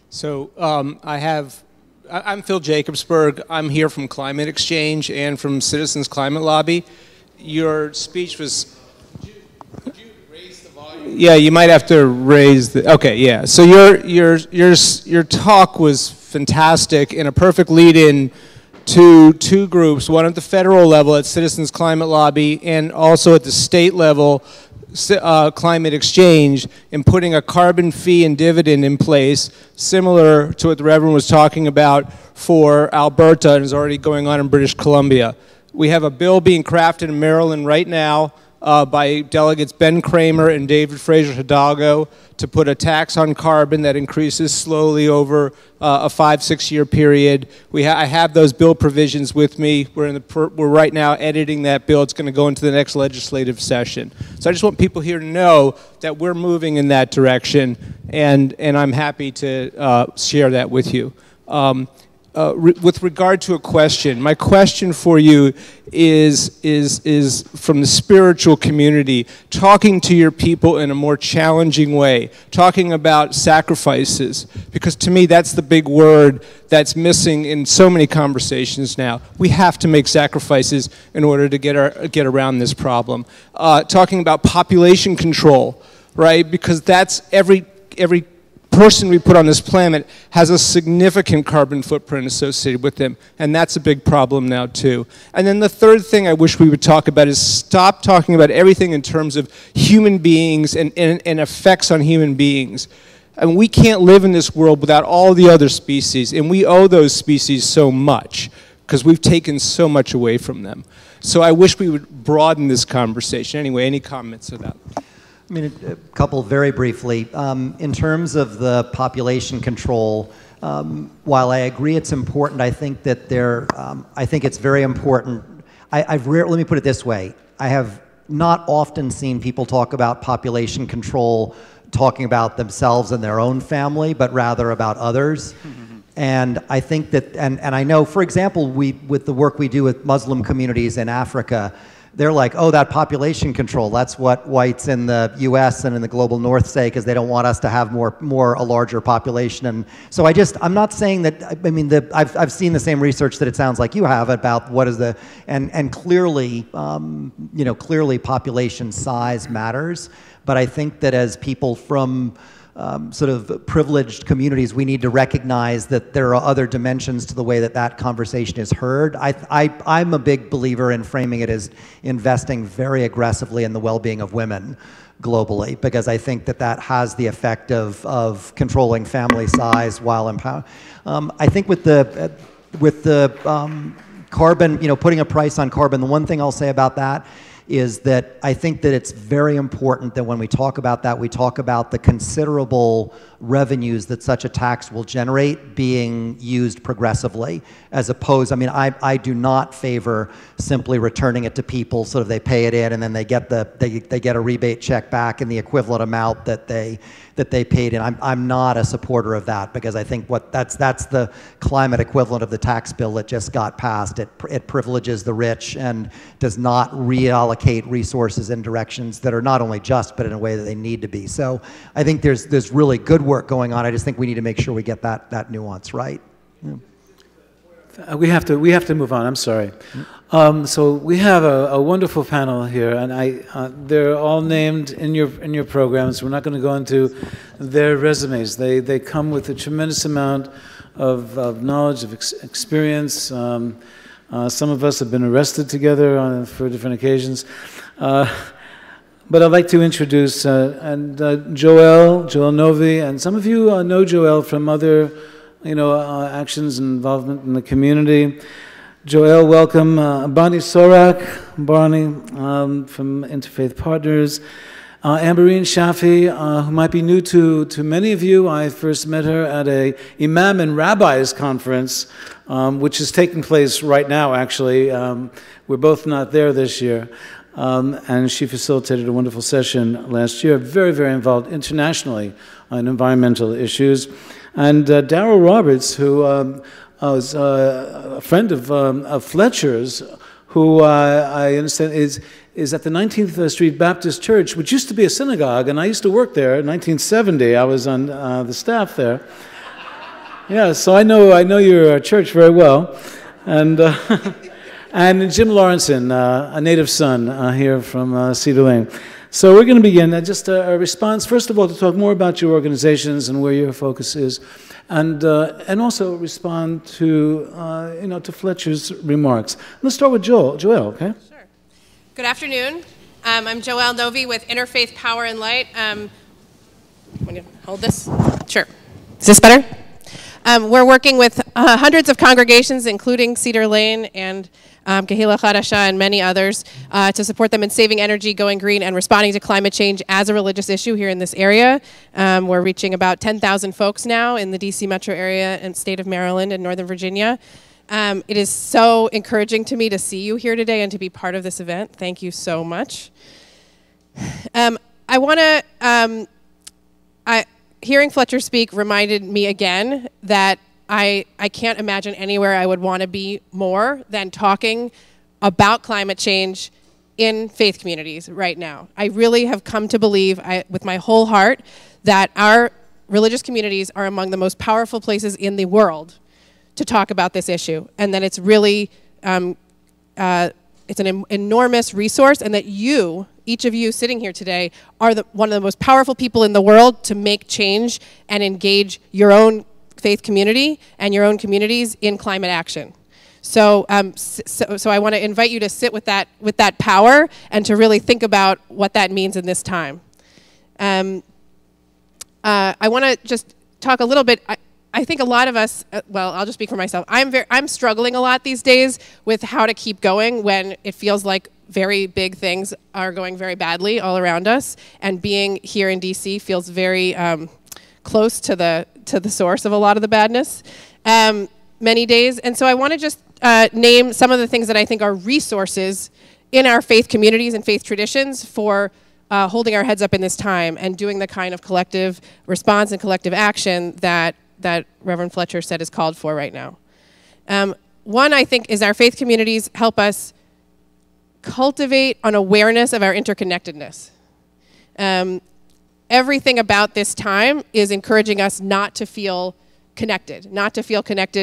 So I'm Phil Jacobsberg. I'm here from Climate Exchange and from Citizens Climate Lobby. Your speech was... Could you raise the volume? Yeah, you might have to raise the... Okay, yeah. So your talk was fantastic and a perfect lead-in to two groups, one at the federal level at Citizens Climate Lobby and also at the state level, Climate Exchange, in putting a carbon fee and dividend in place, similar to what the Reverend was talking about for Alberta and is already going on in British Columbia. We have a bill being crafted in Maryland right now by delegates Ben Kramer and David Fraser Hidalgo to put a tax on carbon that increases slowly over a 5-6 year period. I have those bill provisions with me. We're right now editing that bill. It's going to go into the next legislative session. So I just want people here to know that we're moving in that direction, and I'm happy to share that with you. With regard to a question, my question for you is from the spiritual community, talking to your people in a more challenging way, talking about sacrifices, because to me that's the big word that's missing in so many conversations now. We have to make sacrifices in order to get around this problem. Talking about population control, right? Because that's every person we put on this planet has a significant carbon footprint associated with them, and that's a big problem now too. And then the third thing I wish we would talk about is stop talking about everything in terms of human beings and effects on human beings. And we can't live in this world without all the other species, and we owe those species so much because we've taken so much away from them. So I wish we would broaden this conversation. Anyway, any comments on that? I mean, a couple very briefly. In terms of the population control, while I agree it's important, I think that I think it's very important. Let me put it this way. I have not often seen people talk about population control talking about themselves and their own family, but rather about others. And I think that, and I know, for example, with the work we do with Muslim communities in Africa, they're like, oh, that population control, that's what whites in the US and in the global north say because they don't want us to have a larger population. And so I'm not saying that, I mean, I've seen the same research that it sounds like you have about what is and clearly, clearly population size matters. But I think that as people from sort of privileged communities, we need to recognize that there are other dimensions to the way that conversation is heard. I'm a big believer in framing it as investing very aggressively in the well-being of women globally, because I think that has the effect of controlling family size while empowering. I think with the carbon, putting a price on carbon, the one thing I'll say about that is that I think that it's very important that when we talk about that, we talk about the considerable revenues that such a tax will generate being used progressively, as opposed, I mean, I do not favor simply returning it to people so that they pay it in and then they get a rebate check back in the equivalent amount that they paid in. I'm not a supporter of that, because I think that's the climate equivalent of the tax bill that just got passed. It privileges the rich and does not reallocate resources in directions that are not only just, but in a way that they need to be. So I think there's really good work going on. I just think we need to make sure we get that nuance right. Yeah. We have to move on. I'm sorry. So we have a wonderful panel here, and they're all named in your programs. We're not going to go into their resumes. They come with a tremendous amount of knowledge, of experience. Some of us have been arrested together for different occasions. But I'd like to introduce Joel Novey, and some of you know Joel from other actions and involvement in the community. Joel, welcome. Bonnie Sorak, from Interfaith Partners. Amberine Shaffie, who might be new to many of you. I first met her at a Imam and Rabbis conference, which is taking place right now, actually. We're both not there this year. And she facilitated a wonderful session last year, very, very involved internationally on environmental issues. And Darryl Roberts, who was a friend of Fletcher's, who I understand is at the 19th Street Baptist Church, which used to be a synagogue, and I used to work there in 1970. I was on the staff there. Yeah, so I know your church very well. And and Jim Laurenson, a native son here from Cedar Lane. So we're going to begin just a response, first of all, to talk more about your organizations and where your focus is, and also respond to to Fletcher's remarks. Let's start with Joel, okay? Sure. Good afternoon. I'm Joelle Novey with Interfaith Power and Light. Want to hold this? Sure. Is this better? We're working with hundreds of congregations, including Cedar Lane and Kehila, Chadasha, and many others, to support them in saving energy, going green, and responding to climate change as a religious issue here in this area. We're reaching about 10,000 folks now in the D.C. metro area and state of Maryland and Northern Virginia. It is so encouraging to me to see you here today and to be part of this event. Thank you so much. I want to... Hearing Fletcher speak reminded me again that I can't imagine anywhere I would want to be more than talking about climate change in faith communities right now. I really have come to believe with my whole heart that our religious communities are among the most powerful places in the world to talk about this issue, and that it's really it's an enormous resource, and that each of you sitting here today, are one of the most powerful people in the world to make change and engage your own faith community and your own communities in climate action. So, so I want to invite you to sit with that power and to really think about what that means in this time. I want to just talk a little bit. I think a lot of us, well, I'll just speak for myself. I'm struggling a lot these days with how to keep going when it feels like very big things are going very badly all around us, and being here in DC feels very close to the source of a lot of the badness many days. And so I want to just name some of the things that I think are resources in our faith communities and faith traditions for holding our heads up in this time and doing the kind of collective response and collective action that Reverend Fletcher said is called for right now. One, I think, is our faith communities help us cultivate an awareness of our interconnectedness. Everything about this time is encouraging us not to feel connected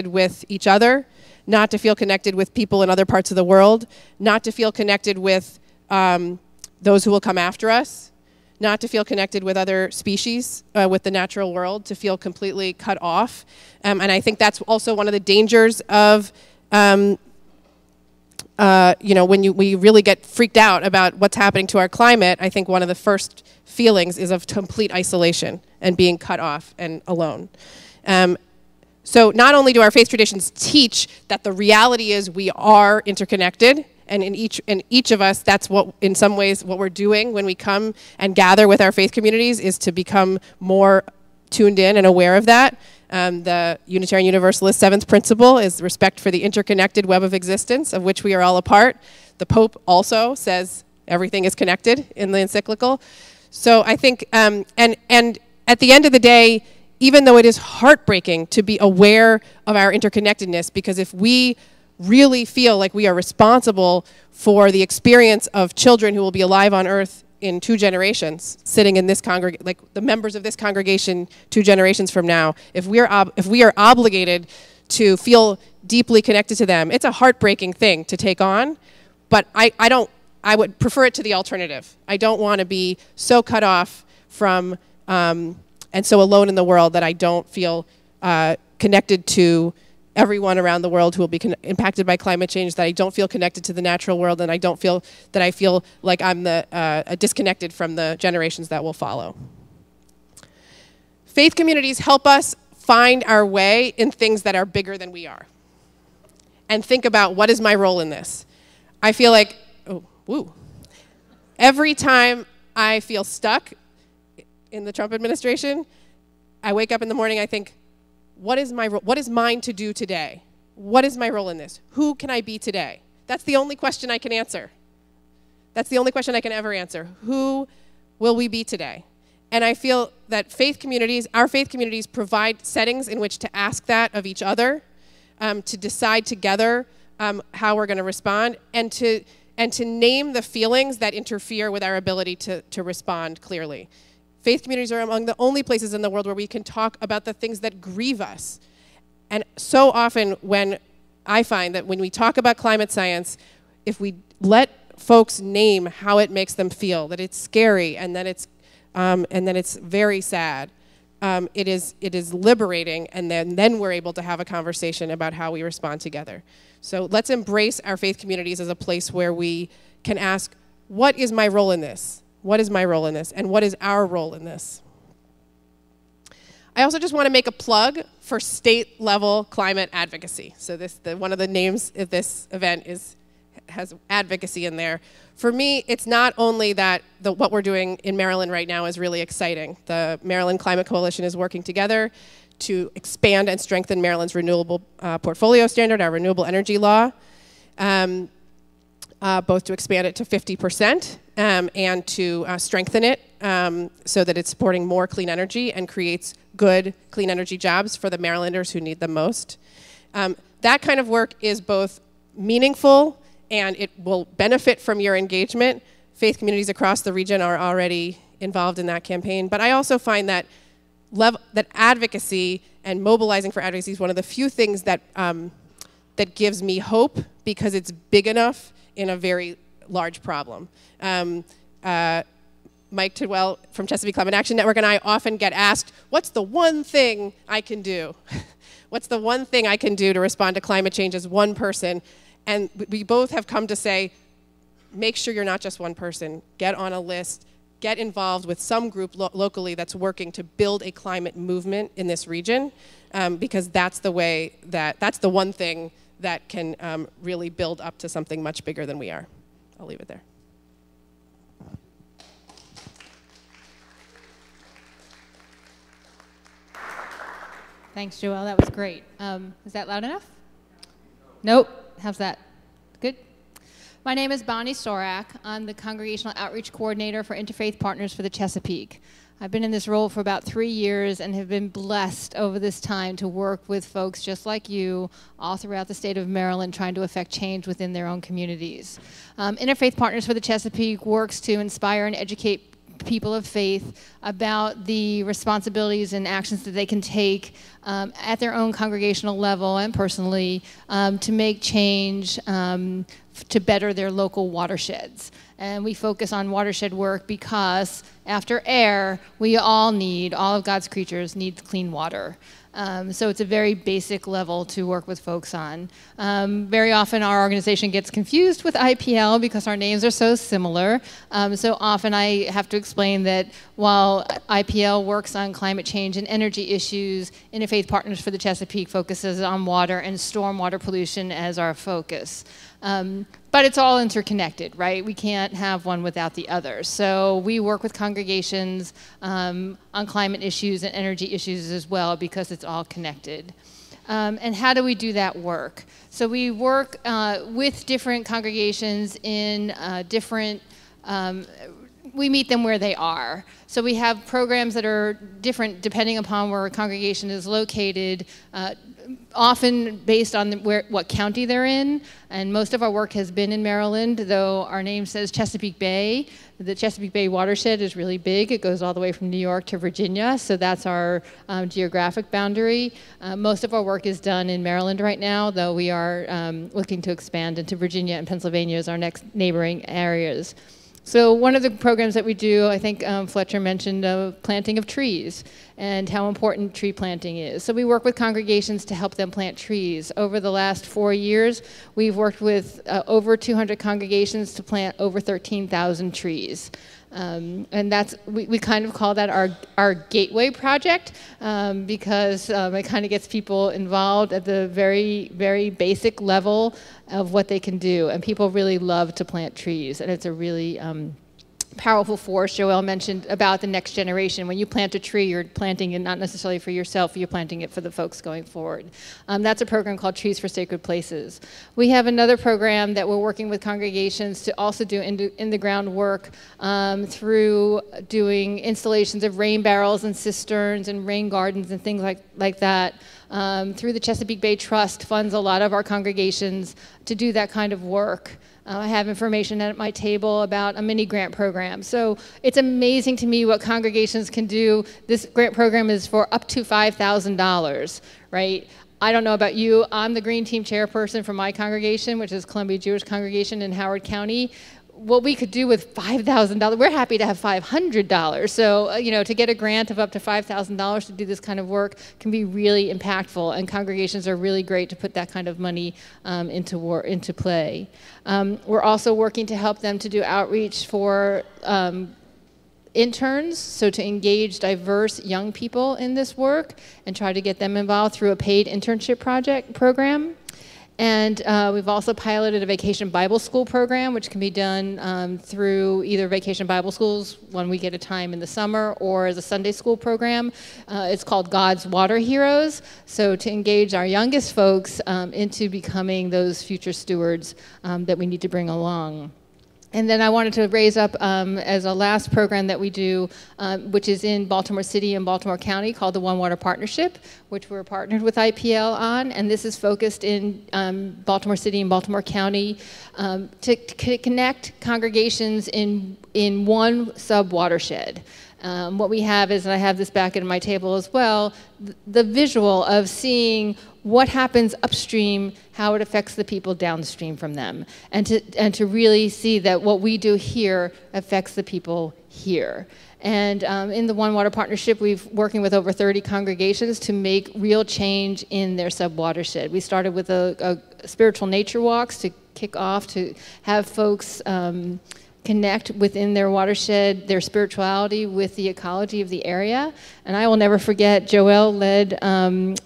with each other, not to feel connected with people in other parts of the world, not to feel connected with those who will come after us, not to feel connected with other species, with the natural world, to feel completely cut off. And I think that's also one of the dangers of when we really get freaked out about what's happening to our climate. I think one of the first feelings is of complete isolation and being cut off and alone. So not only do our faith traditions teach that the reality is we are interconnected, and in each of us, that's what, in some ways, what we're doing when we come and gather with our faith communities, is to become more tuned in and aware of that. The Unitarian Universalist seventh principle is respect for the interconnected web of existence, of which we are all a part. The Pope also says everything is connected in the encyclical. So I think, and at the end of the day, even though it is heartbreaking to be aware of our interconnectedness, because if we really feel like we are responsible for the experience of children who will be alive on earth in 2 generations, sitting in this congregation, like the members of this congregation 2 generations from now, if we are obligated to feel deeply connected to them, it's a heartbreaking thing to take on. But I would prefer it to the alternative. I don't want to be so cut off from and so alone in the world that I don't feel connected to everyone around the world who will be impacted by climate change, that I don't feel connected to the natural world, and I don't feel that I feel like I'm disconnected from the generations that will follow. Faith communities help us find our way in things that are bigger than we are, and think about, what is my role in this? I feel like, every time I feel stuck in the Trump administration, I wake up in the morning, I think, what is mine to do today? What is my role in this? Who can I be today? That's the only question I can answer. That's the only question I can ever answer. Who will we be today? And I feel that our faith communities provide settings in which to ask that of each other, to decide together how we're going to respond, and to name the feelings that interfere with our ability to respond clearly. Faith communities are among the only places in the world where we can talk about the things that grieve us. And so often I find that when we talk about climate science, if we let folks name how it makes them feel, that it's scary and that it's very sad, it is liberating, and then we're able to have a conversation about how we respond together. So let's embrace our faith communities as a place where we can ask, what is my role in this? What is my role in this? And what is our role in this? I also just want to make a plug for state-level climate advocacy. So one of the names of this event has advocacy in there. For me, it's not only that what we're doing in Maryland right now is really exciting. The Maryland Climate Coalition is working together to expand and strengthen Maryland's renewable portfolio standard, our renewable energy law, both to expand it to 50% and to strengthen it so that it's supporting more clean energy and creates good clean energy jobs for the Marylanders who need them most. That kind of work is both meaningful and it will benefit from your engagement. Faith communities across the region are already involved in that campaign, but I also find that advocacy and mobilizing for advocacy is one of the few things that gives me hope, because it's big enough in a very large problem. Mike Tidwell from Chesapeake Climate Action Network and I often get asked, what's the one thing I can do? What's the one thing I can do to respond to climate change as one person? And we both have come to say, make sure you're not just one person. Get on a list. Get involved with some group locally that's working to build a climate movement in this region, because that's the one thing that can really build up to something much bigger than we are. I'll leave it there. Thanks, Joelle. That was great. Is that loud enough? Nope. How's that? Good? My name is Bonnie Sorak. I'm the Congregational Outreach Coordinator for Interfaith Partners for the Chesapeake. I've been in this role for about 3 years and have been blessed over this time to work with folks just like you all throughout the state of Maryland trying to affect change within their own communities. Interfaith Partners for the Chesapeake works to inspire and educate people of faith about the responsibilities and actions that they can take at their own congregational level and personally to make change to better their local watersheds. And we focus on watershed work because after air, all of God's creatures need clean water. So it's a very basic level to work with folks on. Very often our organization gets confused with IPL because our names are so similar. So often I have to explain that while IPL works on climate change and energy issues, Interfaith Partners for the Chesapeake focuses on water and stormwater pollution as our focus. But it's all interconnected, right? We can't have one without the other. So we work with congregations on climate issues and energy issues as well, because it's all connected. And how do we do that work? So we work with different congregations in we meet them where they are. So we have programs that are different depending upon where a congregation is located, often based on what county they're in. And most of our work has been in Maryland, though our name says Chesapeake Bay. The Chesapeake Bay watershed is really big. It goes all the way from New York to Virginia, so that's our geographic boundary. Most of our work is done in Maryland right now, though we are looking to expand into Virginia and Pennsylvania as our next neighboring areas. So one of the programs that we do, I think Fletcher mentioned planting of trees and how important tree planting is. So we work with congregations to help them plant trees. Over the last 4 years, we've worked with over 200 congregations to plant over 13,000 trees. And we kind of call that our gateway project because it kind of gets people involved at the very, very basic level of what they can do. And people really love to plant trees, and it's a really powerful force Joelle mentioned about the next generation. When you plant a tree, you're planting it not necessarily for yourself, you're planting it for the folks going forward. That's a program called Trees for Sacred Places. We have another program that we're working with congregations to also do in-the-ground work through doing installations of rain barrels and cisterns and rain gardens and things like that. Through the Chesapeake Bay Trust funds a lot of our congregations to do that kind of work. I have information at my table about a mini grant program. So it's amazing to me what congregations can do. This grant program is for up to $5,000, right? I don't know about you. I'm the Green Team chairperson for my congregation, which is Columbia Jewish Congregation in Howard County. What we could do with $5,000, we're happy to have $500. So, you know, to get a grant of up to $5,000 to do this kind of work can be really impactful, and congregations are really great to put that kind of money into play. We're also working to help them to do outreach for interns, so to engage diverse young people in this work and try to get them involved through a paid internship program. And we've also piloted a Vacation Bible School program, which can be done through either Vacation Bible Schools, one week at a time in the summer, or as a Sunday school program. It's called God's Water Heroes, so to engage our youngest folks into becoming those future stewards that we need to bring along. And then I wanted to raise up as a last program that we do, which is in Baltimore City and Baltimore County, called the One Water Partnership, which we're partnered with IPL on. And this is focused in Baltimore City and Baltimore County to connect congregations in one sub-watershed. What we have is, and I have this back at my table as well, the visual of seeing what happens upstream, how it affects the people downstream from them, and to really see that what we do here affects the people here. And in the One Water Partnership, we've working with over 30 congregations to make real change in their sub-watershed. We started with a spiritual nature walks to kick off, to have folks connect within their watershed, their spirituality with the ecology of the area. And I will never forget, Joelle led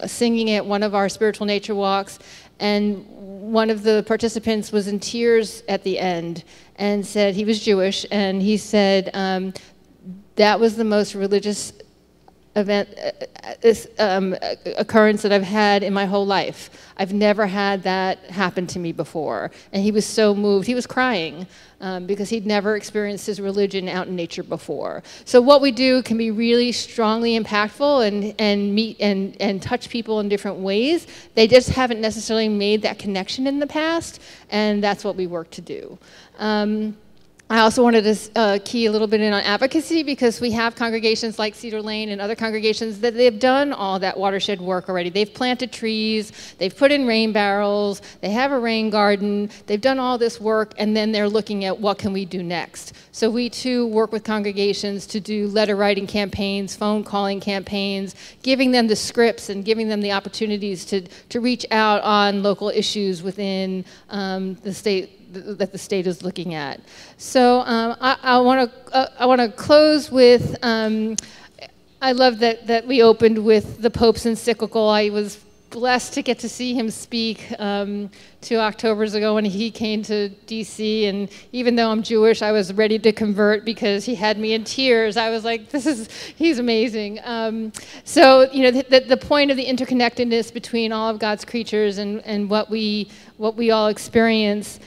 singing at one of our spiritual nature walks, and one of the participants was in tears at the end and said, he was Jewish, and he said, that was the most religious event, occurrence that I've had in my whole life. I've never had that happen to me before. And he was so moved. He was crying because he'd never experienced his religion out in nature before. So what we do can be really strongly impactful and meet and touch people in different ways. They just haven't necessarily made that connection in the past, and that's what we work to do. I also wanted to key a little bit in on advocacy, because we have congregations like Cedar Lane and other congregations that they've done all that watershed work already. They've planted trees, they've put in rain barrels, they have a rain garden, they've done all this work, and then they're looking at what can we do next. So we too work with congregations to do letter writing campaigns, phone calling campaigns, giving them the scripts and giving them the opportunities to reach out on local issues within the state that the state is looking at. So I want to close with, I love that we opened with the Pope's encyclical. I was blessed to get to see him speak 2 Octobers ago when he came to DC, and even though I'm Jewish, I was ready to convert because he had me in tears. I was like, he's amazing. So, you know, the point of the interconnectedness between all of God's creatures and what we all experience.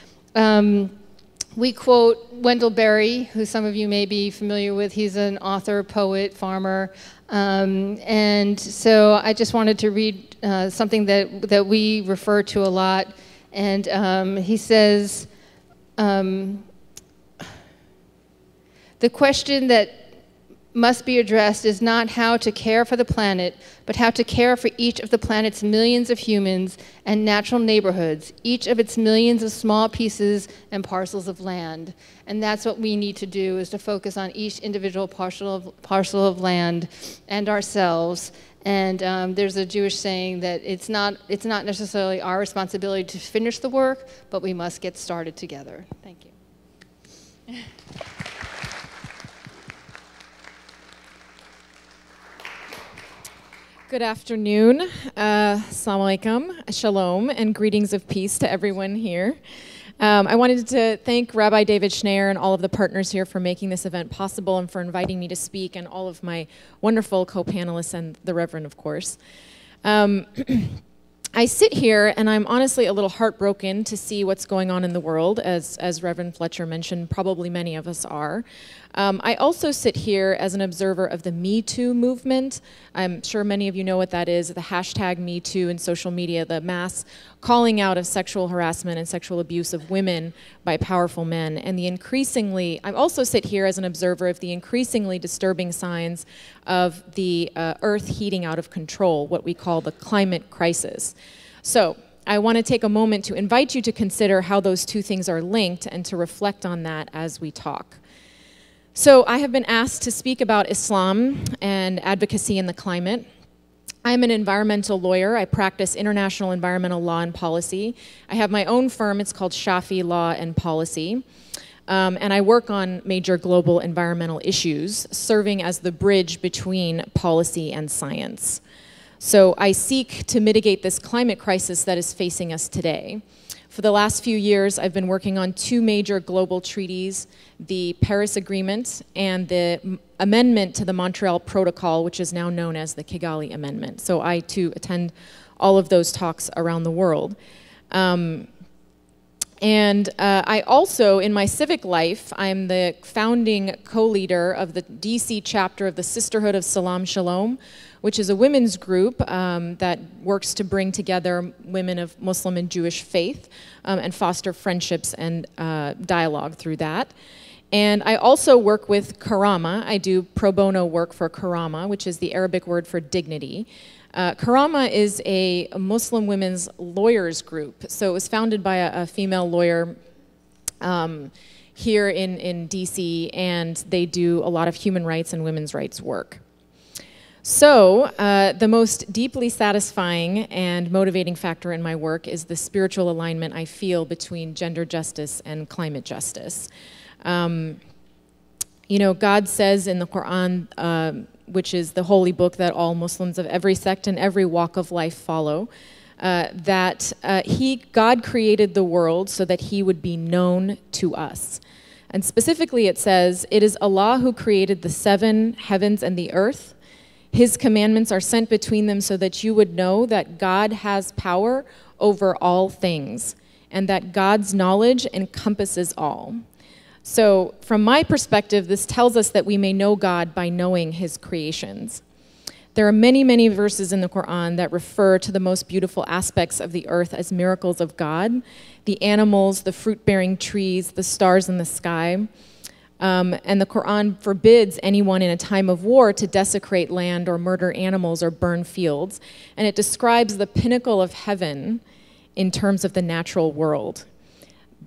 We quote Wendell Berry, who some of you may be familiar with. He's an author, poet, farmer. And so I just wanted to read something that we refer to a lot. And he says, the question that must be addressed is not how to care for the planet, but how to care for each of the planet's millions of humans and natural neighborhoods, each of its millions of small pieces and parcels of land. And that's what we need to do, is to focus on each individual parcel of land and ourselves. And there's a Jewish saying that it's not necessarily our responsibility to finish the work, but we must get started together. Thank you. Good afternoon, assalamu alaikum, shalom, and greetings of peace to everyone here. I wanted to thank Rabbi David Schneier and all of the partners here for making this event possible and for inviting me to speak, and all of my wonderful co-panelists and the Reverend, of course. I sit here and I'm honestly a little heartbroken to see what's going on in the world, as Reverend Fletcher mentioned, probably many of us are. I also sit here as an observer of the Me Too movement. I'm sure many of you know what that is, the hashtag Me Too in social media, the mass calling out of sexual harassment and sexual abuse of women by powerful men. And I also sit here as an observer of the increasingly disturbing signs of the Earth heating out of control, what we call the climate crisis. So I want to take a moment to invite you to consider how those two things are linked and to reflect on that as we talk. So I have been asked to speak about Islam and advocacy in the climate. I'm an environmental lawyer. I practice international environmental law and policy. I have my own firm. It's called Shaffie Law and Policy. And I work on major global environmental issues, serving as the bridge between policy and science. So I seek to mitigate this climate crisis that is facing us today. For the last few years, I've been working on two major global treaties, the Paris Agreement and the amendment to the Montreal Protocol, which is now known as the Kigali Amendment. So I, too, attend all of those talks around the world. I also, in my civic life, I'm the founding co-leader of the DC chapter of the Sisterhood of Salam Shalom, which is a women's group that works to bring together women of Muslim and Jewish faith and foster friendships and dialogue through that. And I also work with Karama. I do pro bono work for Karama, which is the Arabic word for dignity. Karama is a Muslim women's lawyers group. So it was founded by a female lawyer here in DC, and they do a lot of human rights and women's rights work. So the most deeply satisfying and motivating factor in my work is the spiritual alignment I feel between gender justice and climate justice. You know, God says in the Quran, which is the holy book that all Muslims of every sect and every walk of life follow, that God created the world so that he would be known to us. And specifically it says, "It is Allah who created the 7 heavens and the earth. His commandments are sent between them so that you would know that God has power over all things, and that God's knowledge encompasses all." So from my perspective, this tells us that we may know God by knowing his creations. There are many, many verses in the Quran that refer to the most beautiful aspects of the earth as miracles of God: the animals, the fruit-bearing trees, the stars in the sky. And the Quran forbids anyone in a time of war to desecrate land or murder animals or burn fields. And it describes the pinnacle of heaven in terms of the natural world: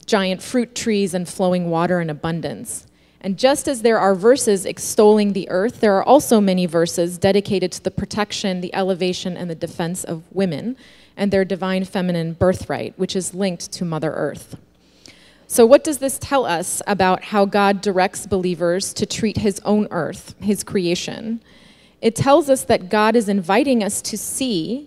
giant fruit trees and flowing water in abundance. And just as there are verses extolling the earth, there are also many verses dedicated to the protection, the elevation, and the defense of women and their divine feminine birthright, which is linked to Mother Earth. So what does this tell us about how God directs believers to treat his own earth, his creation? It tells us that God is inviting us to see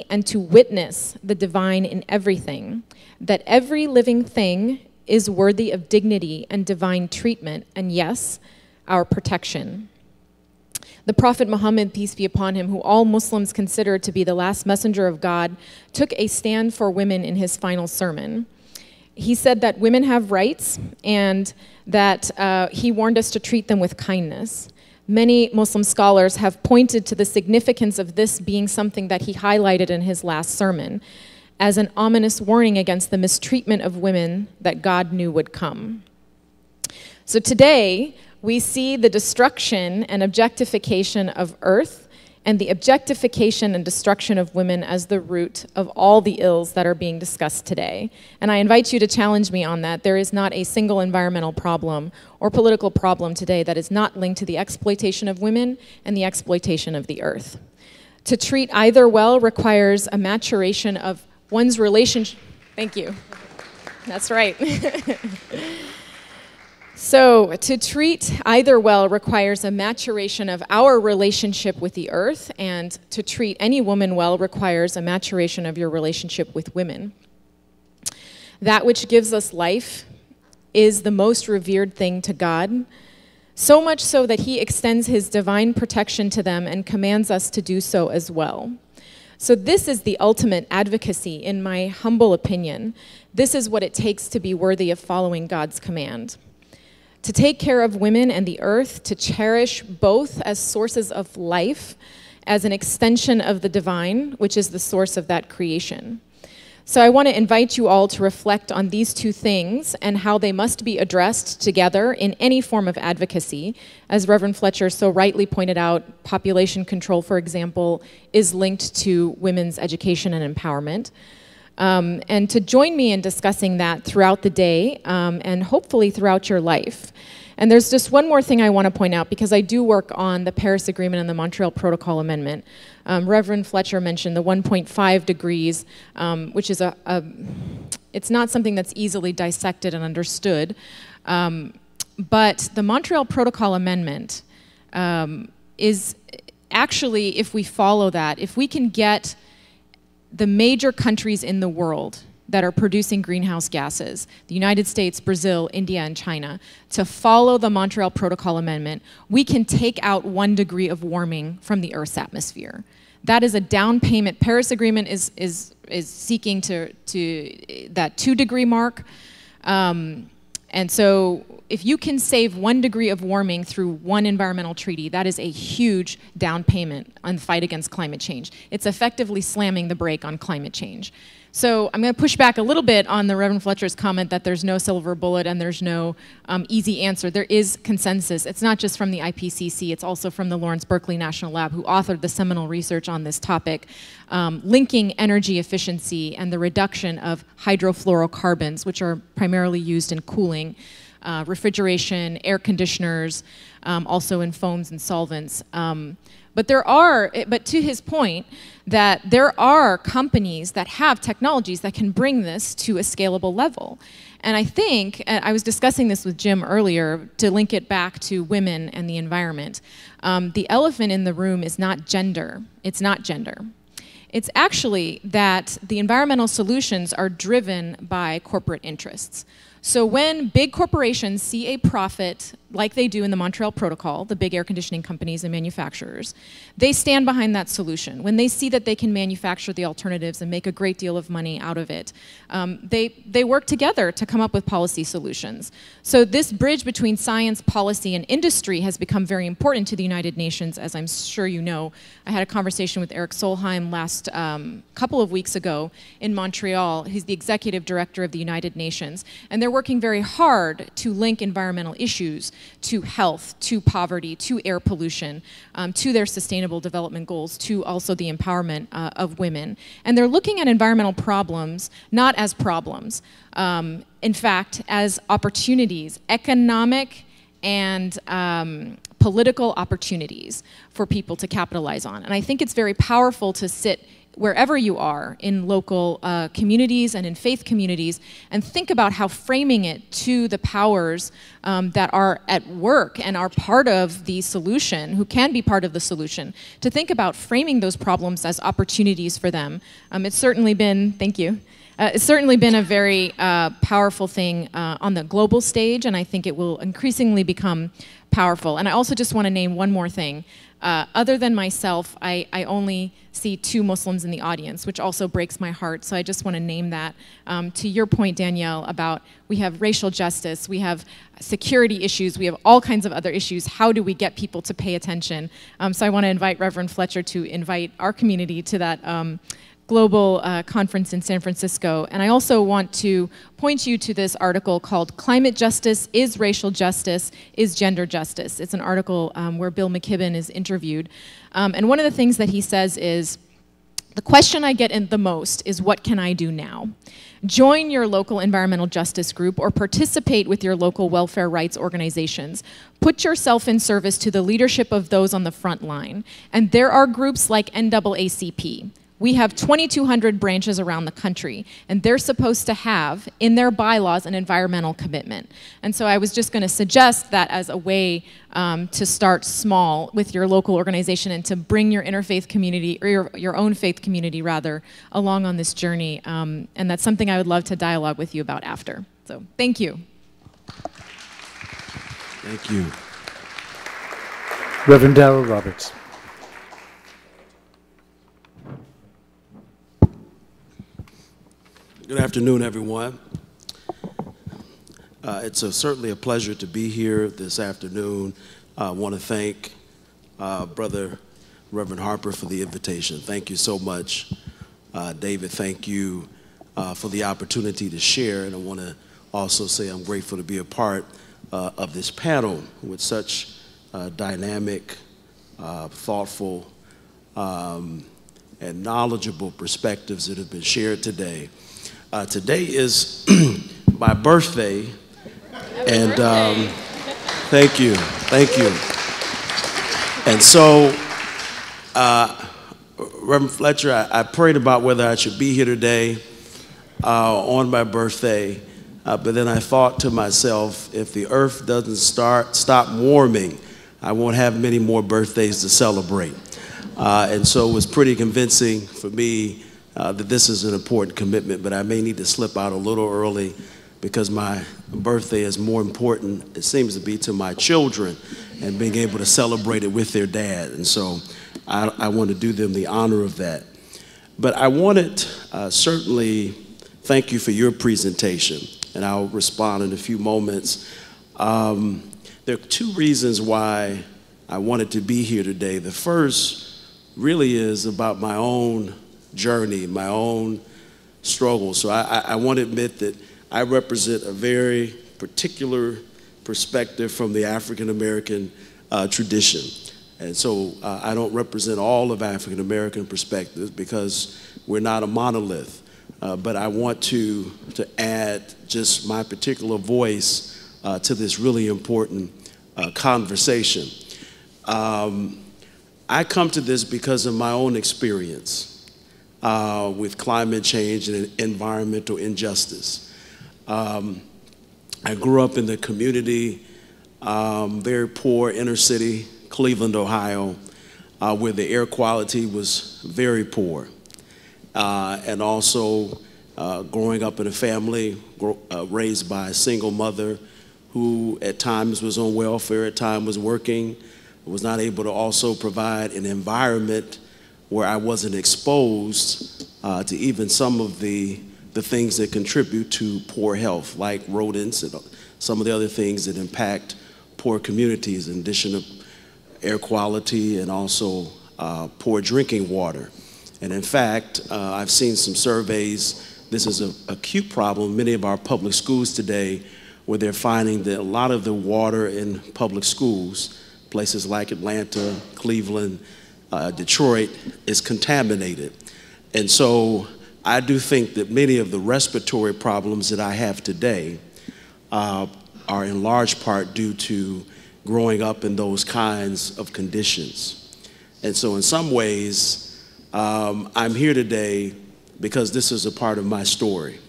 and to witness the divine in everything, that every living thing is worthy of dignity and divine treatment, and yes, our protection. The Prophet Muhammad, peace be upon him, who all Muslims consider to be the last messenger of God, took a stand for women in his final sermon. He said that women have rights, and that he warned us to treat them with kindness. Many Muslim scholars have pointed to the significance of this being something that he highlighted in his last sermon as an ominous warning against the mistreatment of women that God knew would come. So today, we see the destruction and objectification of earth and the objectification and destruction of women as the root of all the ills that are being discussed today. And I invite you to challenge me on that. There is not a single environmental problem or political problem today that is not linked to the exploitation of women and the exploitation of the earth. To treat either well requires a maturation of one's relationship. Thank you. That's right. So to treat either well requires a maturation of our relationship with the earth, and to treat any woman well requires a maturation of your relationship with women. That which gives us life is the most revered thing to God, so much so that he extends his divine protection to them and commands us to do so as well. So this is the ultimate advocacy, in my humble opinion. This is what it takes to be worthy of following God's command. To take care of women and the earth, to cherish both as sources of life, as an extension of the divine, which is the source of that creation. So I want to invite you all to reflect on these two things and how they must be addressed together in any form of advocacy. As Reverend Fletcher so rightly pointed out, population control, for example, is linked to women's education and empowerment. And to join me in discussing that throughout the day and hopefully throughout your life. And there's just one more thing I want to point out, because I do work on the Paris Agreement and the Montreal Protocol Amendment. Reverend Fletcher mentioned the 1.5 degrees, which is it's not something that's easily dissected and understood. But the Montreal Protocol Amendment is actually, if we follow that, if we can get the major countries in the world that are producing greenhouse gases, the United States, Brazil, India, and China, to follow the Montreal Protocol Amendment, we can take out 1 degree of warming from the Earth's atmosphere. That is a down payment. Paris Agreement is seeking to that 2 degree mark. And so if you can save 1 degree of warming through one environmental treaty, that is a huge down payment on the fight against climate change. It's effectively slamming the brake on climate change. So I'm going to push back a little bit on the Reverend Fletcher's comment that there's no silver bullet and there's no easy answer. There is consensus. It's not just from the IPCC, it's also from the Lawrence Berkeley National Lab, who authored the seminal research on this topic, linking energy efficiency and the reduction of hydrofluorocarbons, which are primarily used in cooling, refrigeration, air conditioners, also in foams and solvents. But to his point, that there are companies that have technologies that can bring this to a scalable level. And I think, and I was discussing this with Jim earlier, to link it back to women and the environment. The elephant in the room is not gender. It's not gender. It's actually that the environmental solutions are driven by corporate interests. So when big corporations see a profit, like they do in the Montreal Protocol, the big air conditioning companies and manufacturers, they stand behind that solution. When they see that they can manufacture the alternatives and make a great deal of money out of it, they work together to come up with policy solutions. So this bridge between science, policy, and industry has become very important to the United Nations, as I'm sure you know. I had a conversation with Eric Solheim last couple of weeks ago in Montreal. He's the executive director of the United Nations, and they're working very hard to link environmental issues to health, to poverty, to air pollution, to their sustainable development goals, to also the empowerment of women. And they're looking at environmental problems not as problems, in fact, as opportunities, economic and political opportunities for people to capitalize on. And I think it's very powerful to sit wherever you are, in local communities and in faith communities, and think about how framing it to the powers that are at work and are part of the solution, who can be part of the solution, to think about framing those problems as opportunities for them. It's certainly been, thank you, it's certainly been a very powerful thing on the global stage, and I think it will increasingly become powerful. And I also just want to name one more thing. Other than myself, I only see 2 Muslims in the audience, which also breaks my heart. So I just want to name that. To your point, Danielle, about we have racial justice, we have security issues, we have all kinds of other issues. How do we get people to pay attention? So I want to invite Reverend Fletcher to invite our community to that global conference in San Francisco. And I also want to point you to this article called Climate Justice is Racial Justice, is Gender Justice. It's an article where Bill McKibben is interviewed. And one of the things that he says is, the question I get the most is, what can I do now? Join your local environmental justice group or participate with your local welfare rights organizations. Put yourself in service to the leadership of those on the front line. And there are groups like NAACP, We have 2,200 branches around the country, and they're supposed to have in their bylaws an environmental commitment. And so I was just going to suggest that as a way to start small with your local organization and to bring your interfaith community, or your own faith community rather, along on this journey. And that's something I would love to dialogue with you about after. So thank you. Thank you. Reverend Darryl Roberts. Good afternoon, everyone. It's certainly a pleasure to be here this afternoon. I want to thank Brother Reverend Harper for the invitation. Thank you so much. David, thank you for the opportunity to share. And I want to also say I'm grateful to be a part of this panel with such dynamic, thoughtful, and knowledgeable perspectives that have been shared today. Today is my birthday, and thank you. And so, Reverend Fletcher, I prayed about whether I should be here today on my birthday, but then I thought to myself, if the earth doesn't stop warming, I won't have many more birthdays to celebrate. And so it was pretty convincing for me that this is an important commitment, but I may need to slip out a little early because my birthday is more important, it seems to be, to my children and being able to celebrate it with their dad. And so I want to do them the honor of that. But I wanted certainly thank you for your presentation, and I'll respond in a few moments. There are two reasons why I wanted to be here today. The first really is about my own journey, my own struggle. So I want to admit that I represent a very particular perspective from the African American tradition. And so I don't represent all of African American perspectives because we're not a monolith. But I want to add just my particular voice to this really important conversation. I come to this because of my own experience with climate change and environmental injustice. I grew up in the community, very poor inner city, Cleveland, Ohio, where the air quality was very poor. And also growing up in a family raised by a single mother who at times was on welfare, at times was working, was not able to also provide an environment where I wasn't exposed to even some of the things that contribute to poor health, like rodents and some of the other things that impact poor communities, in addition to air quality and also poor drinking water. And in fact, I've seen some surveys, this is an acute problem in many of our public schools today, where they're finding that a lot of the water in public schools, places like Atlanta, Cleveland, Detroit, is contaminated. And so I do think that many of the respiratory problems that I have today are in large part due to growing up in those kinds of conditions. And so in some ways, I'm here today because this is a part of my story.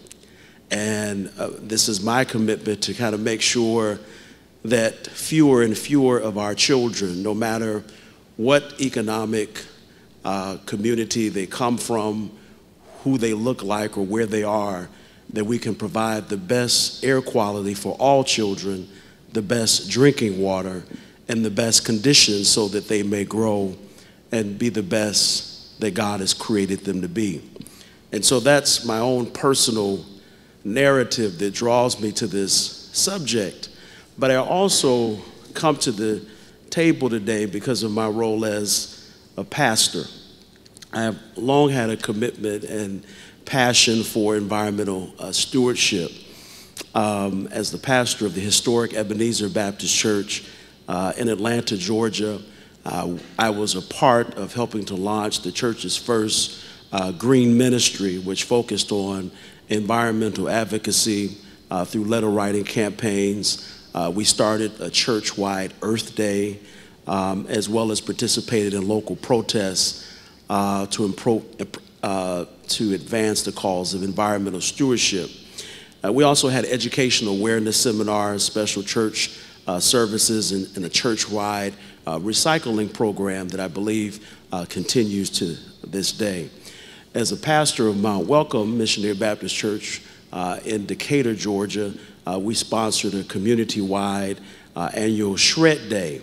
And this is my commitment to kind of make sure that fewer and fewer of our children, no matter what economic community they come from, who they look like, or where they are, that we can provide the best air quality for all children, the best drinking water, and the best conditions so that they may grow and be the best that God has created them to be. And so that's my own personal narrative that draws me to this subject. But I also come to the table today because of my role as a pastor. I have long had a commitment and passion for environmental stewardship. As the pastor of the historic Ebenezer Baptist Church in Atlanta, Georgia, I was a part of helping to launch the church's first green ministry, which focused on environmental advocacy through letter writing campaigns. We started a church-wide Earth Day, as well as participated in local protests to to advance the cause of environmental stewardship. We also had educational awareness seminars, special church services, and a church-wide recycling program that I believe continues to this day. As a pastor of Mount Welcome Missionary Baptist Church in Decatur, Georgia, we sponsored a community-wide annual Shred Day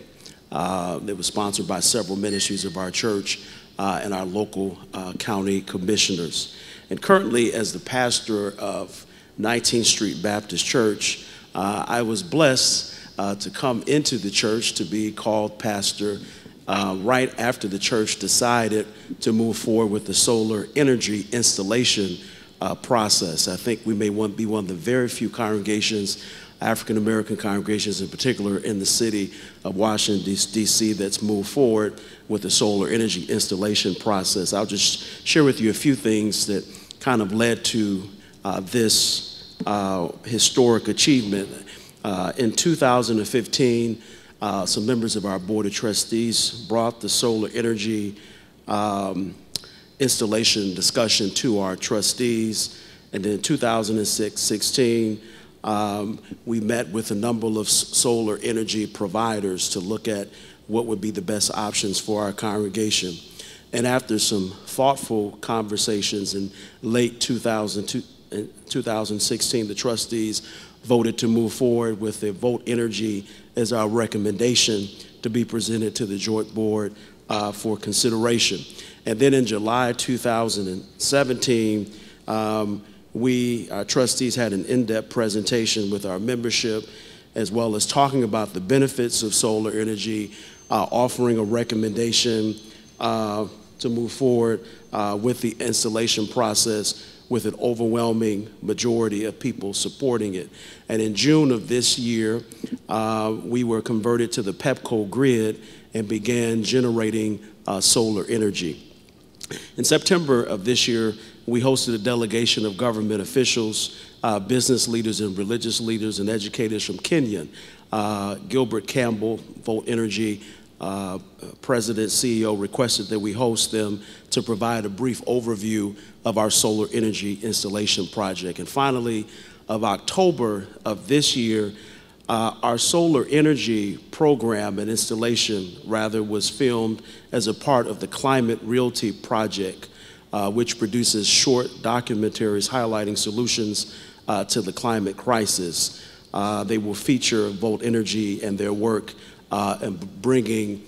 that was sponsored by several ministries of our church and our local county commissioners. And currently, as the pastor of 19th Street Baptist Church, I was blessed to come into the church to be called pastor right after the church decided to move forward with the solar energy installation process. I think we may be one of the very few congregations, African-American congregations in particular, in the city of Washington, D.C. that's moved forward with the solar energy installation process. I'll just share with you a few things that kind of led to this historic achievement. In 2015, some members of our Board of Trustees brought the solar energy installation discussion to our trustees. And then in 2016, we met with a number of solar energy providers to look at what would be the best options for our congregation. And after some thoughtful conversations in late 2016, the trustees voted to move forward with the Vote Energy as our recommendation to be presented to the Joint Board for consideration. And then in July 2017, our trustees had an in-depth presentation with our membership, as well as talking about the benefits of solar energy, offering a recommendation to move forward with the installation process with an overwhelming majority of people supporting it. And in June of this year, we were converted to the PEPCO grid and began generating solar energy. In September of this year, we hosted a delegation of government officials, business leaders and religious leaders and educators from Kenya. Gilbert Campbell, Volt Energy President, CEO, requested that we host them to provide a brief overview of our solar energy installation project. And finally, of October of this year, our solar energy program and installation, rather, was filmed as a part of the Climate Realty Project, which produces short documentaries highlighting solutions to the climate crisis. They will feature Volt Energy and their work in bringing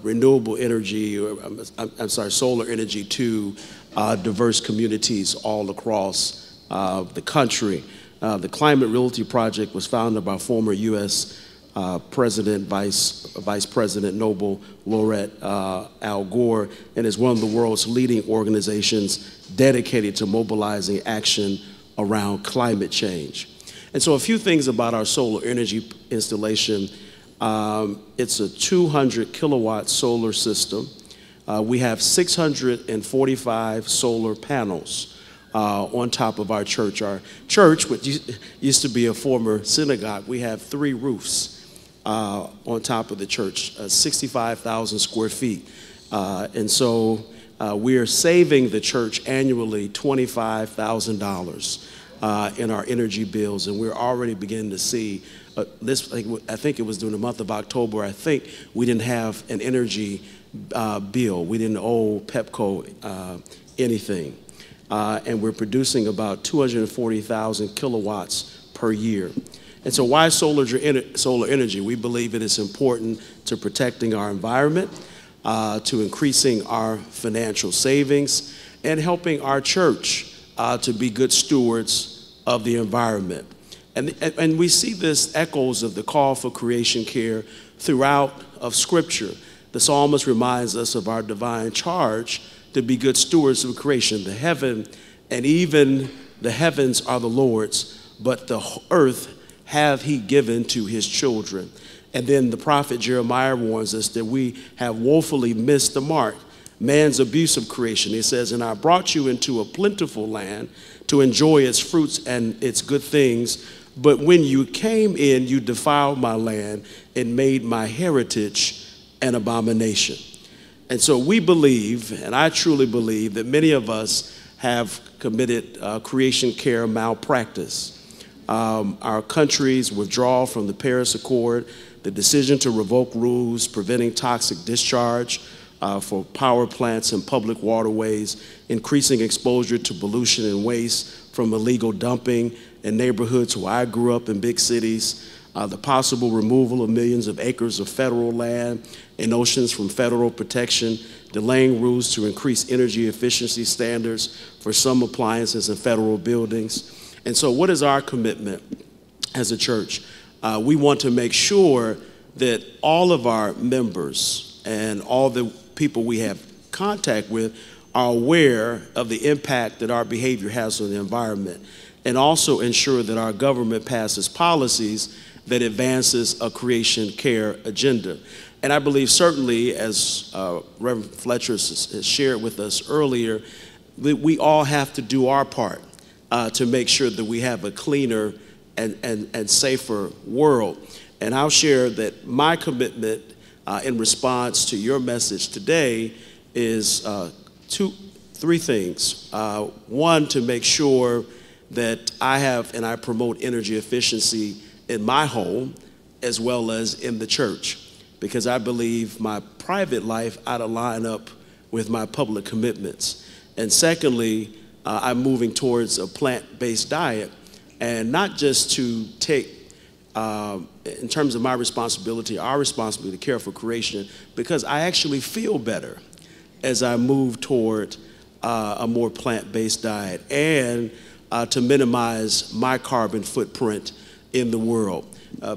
renewable energy, solar energy to diverse communities all across the country. The Climate Realty Project was founded by former U.S. President, Vice President Nobel laureate Al Gore, and is one of the world's leading organizations dedicated to mobilizing action around climate change. And so a few things about our solar energy installation. It's a 200 kilowatt solar system. We have 645 solar panels on top of our church. Our church, which used to be a former synagogue, we have 3 roofs on top of the church, 65,000 square feet. And so we are saving the church annually $25,000 in our energy bills, and we're already beginning to see this. I think it was during the month of October. I think we didn't have an energy bill. We didn't owe PEPCO anything, and we're producing about 240,000 kilowatts per year. And so, why solar energy? We believe it is important to protecting our environment, to increasing our financial savings, and helping our church to be good stewards of the environment. And we see this echoes of the call for creation care throughout of Scripture. The psalmist reminds us of our divine charge to be good stewards of creation. The heaven and even the heavens are the Lord's, but the earth hath he given to his children. And then the prophet Jeremiah warns us that we have woefully missed the mark. Man's abuse of creation. He says, and I brought you into a plentiful land to enjoy its fruits and its good things. But when you came in, you defiled my land and made my heritage an abomination. And so we believe, and I truly believe, that many of us have committed creation care malpractice. Our country's withdrawal from the Paris Accord, the decision to revoke rules preventing toxic discharge for power plants and public waterways, increasing exposure to pollution and waste from illegal dumping in neighborhoods where I grew up in big cities, the possible removal of millions of acres of federal land and oceans from federal protection, delaying rules to increase energy efficiency standards for some appliances in federal buildings. And so what is our commitment as a church? We want to make sure that all of our members and all the people we have contact with are aware of the impact that our behavior has on the environment, and also ensure that our government passes policies that advances a creation care agenda. And I believe certainly, as Reverend Fletcher has shared with us earlier, that we all have to do our part to make sure that we have a cleaner and safer world. And I'll share that my commitment in response to your message today is three things. One, to make sure that I have and I promote energy efficiency in my home as well as in the church, because I believe my private life ought to line up with my public commitments. And secondly, I'm moving towards a plant-based diet, and not just to take, in terms of my responsibility, our responsibility to care for creation, because I actually feel better as I move toward a more plant-based diet, and to minimize my carbon footprint in the world,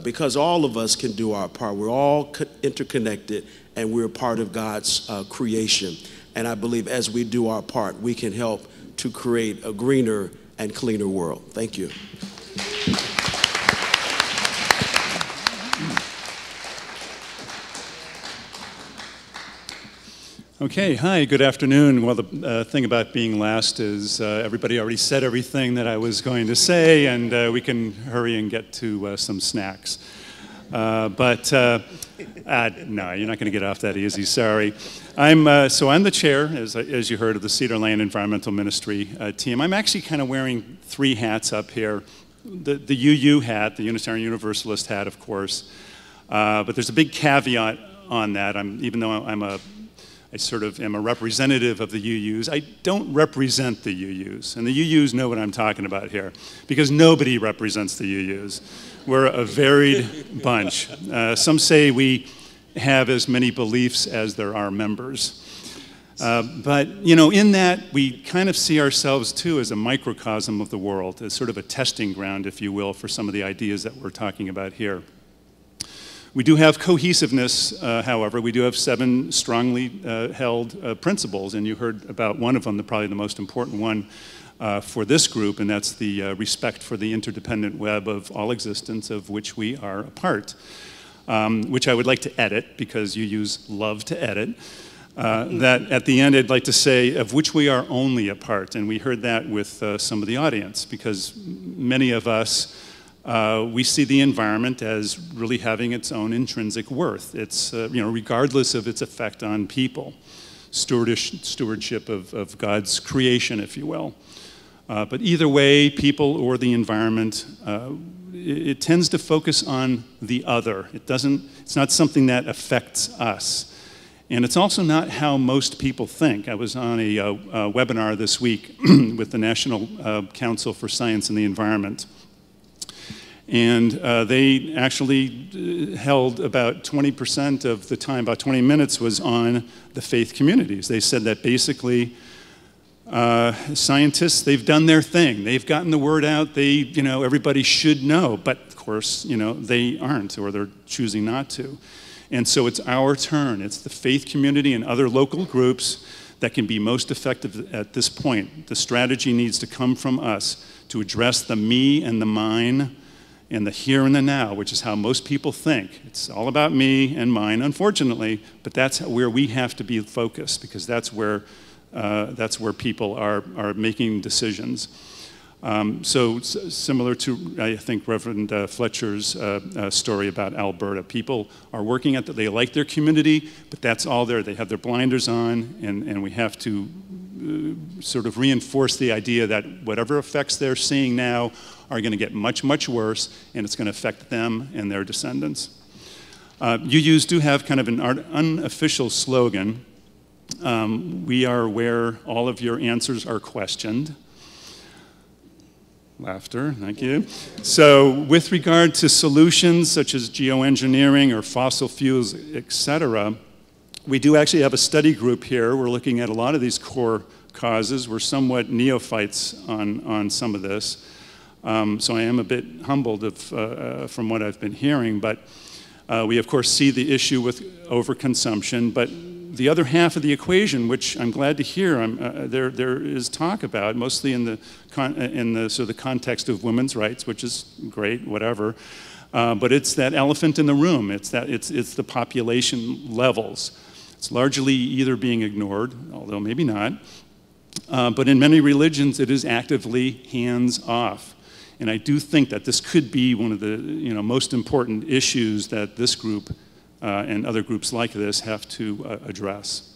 because all of us can do our part. We're all interconnected, and we're part of God's creation. And I believe as we do our part, we can help to create a greener and cleaner world. Thank you. Okay, hi, good afternoon. Well, the thing about being last is everybody already said everything that I was going to say, and we can hurry and get to some snacks. No, you're not going to get off that easy, sorry. I'm the chair, as you heard, of the Cedar Lane Environmental Ministry team. I'm actually kind of wearing three hats up here. The UU hat, the Unitarian Universalist hat, of course, but there's a big caveat on that. Even though I sort of am a representative of the UUs, I don't represent the UUs. And the UUs know what I'm talking about here, because nobody represents the UUs. We're a varied bunch. Some say we have as many beliefs as there are members. But, you know, in that, we kind of see ourselves, too, as a microcosm of the world, as sort of a testing ground, if you will, for some of the ideas that we're talking about here. We do have cohesiveness, however. We do have 7 strongly held principles, and you heard about one of them, probably the most important one for this group, and that's the respect for the interdependent web of all existence, of which we are a part, which I would like to edit, because UUs love to edit. That at the end I'd like to say, of which we are only a part, and we heard that with some of the audience, because many of us we see the environment as really having its own intrinsic worth. It's, regardless of its effect on people, stewardship of God's creation, if you will. But either way, people or the environment, it tends to focus on the other. It's not something that affects us. And it's also not how most people think. I was on a webinar this week with the National Council for Science and the Environment. And they actually held about 20% of the time, about 20 minutes, was on the faith communities. They said that basically scientists, they've done their thing. They've gotten the word out. Everybody should know. But of course, they aren't, or they're choosing not to. And so it's our turn. It's the faith community and other local groups that can be most effective at this point. The strategy needs to come from us to address the me and the mine and the here and the now, which is how most people think. It's all about me and mine, unfortunately, but that's where we have to be focused, because that's where people are making decisions. Similar to, I think, Reverend Fletcher's story about Alberta. People are working at they like their community, but that's all there. They have their blinders on, and we have to sort of reinforce the idea that whatever effects they're seeing now are going to get much, much worse, and it's going to affect them and their descendants. UUs do have kind of an unofficial slogan. We are where all of your answers are questioned. Laughter, thank you. So with regard to solutions such as geoengineering or fossil fuels, etc., we do actually have a study group here. We're looking at a lot of these core causes. We're somewhat neophytes on some of this. So I am a bit humbled from what I've been hearing, but we of course see the issue with overconsumption, but the other half of the equation, which I'm glad to hear, there is talk about, mostly in the sort of the context of women's rights, which is great, whatever. But it's that elephant in the room. It's the population levels. It's largely either being ignored, although maybe not. But in many religions, it is actively hands off. And I do think that this could be one of the most important issues that this group and other groups like this have to address.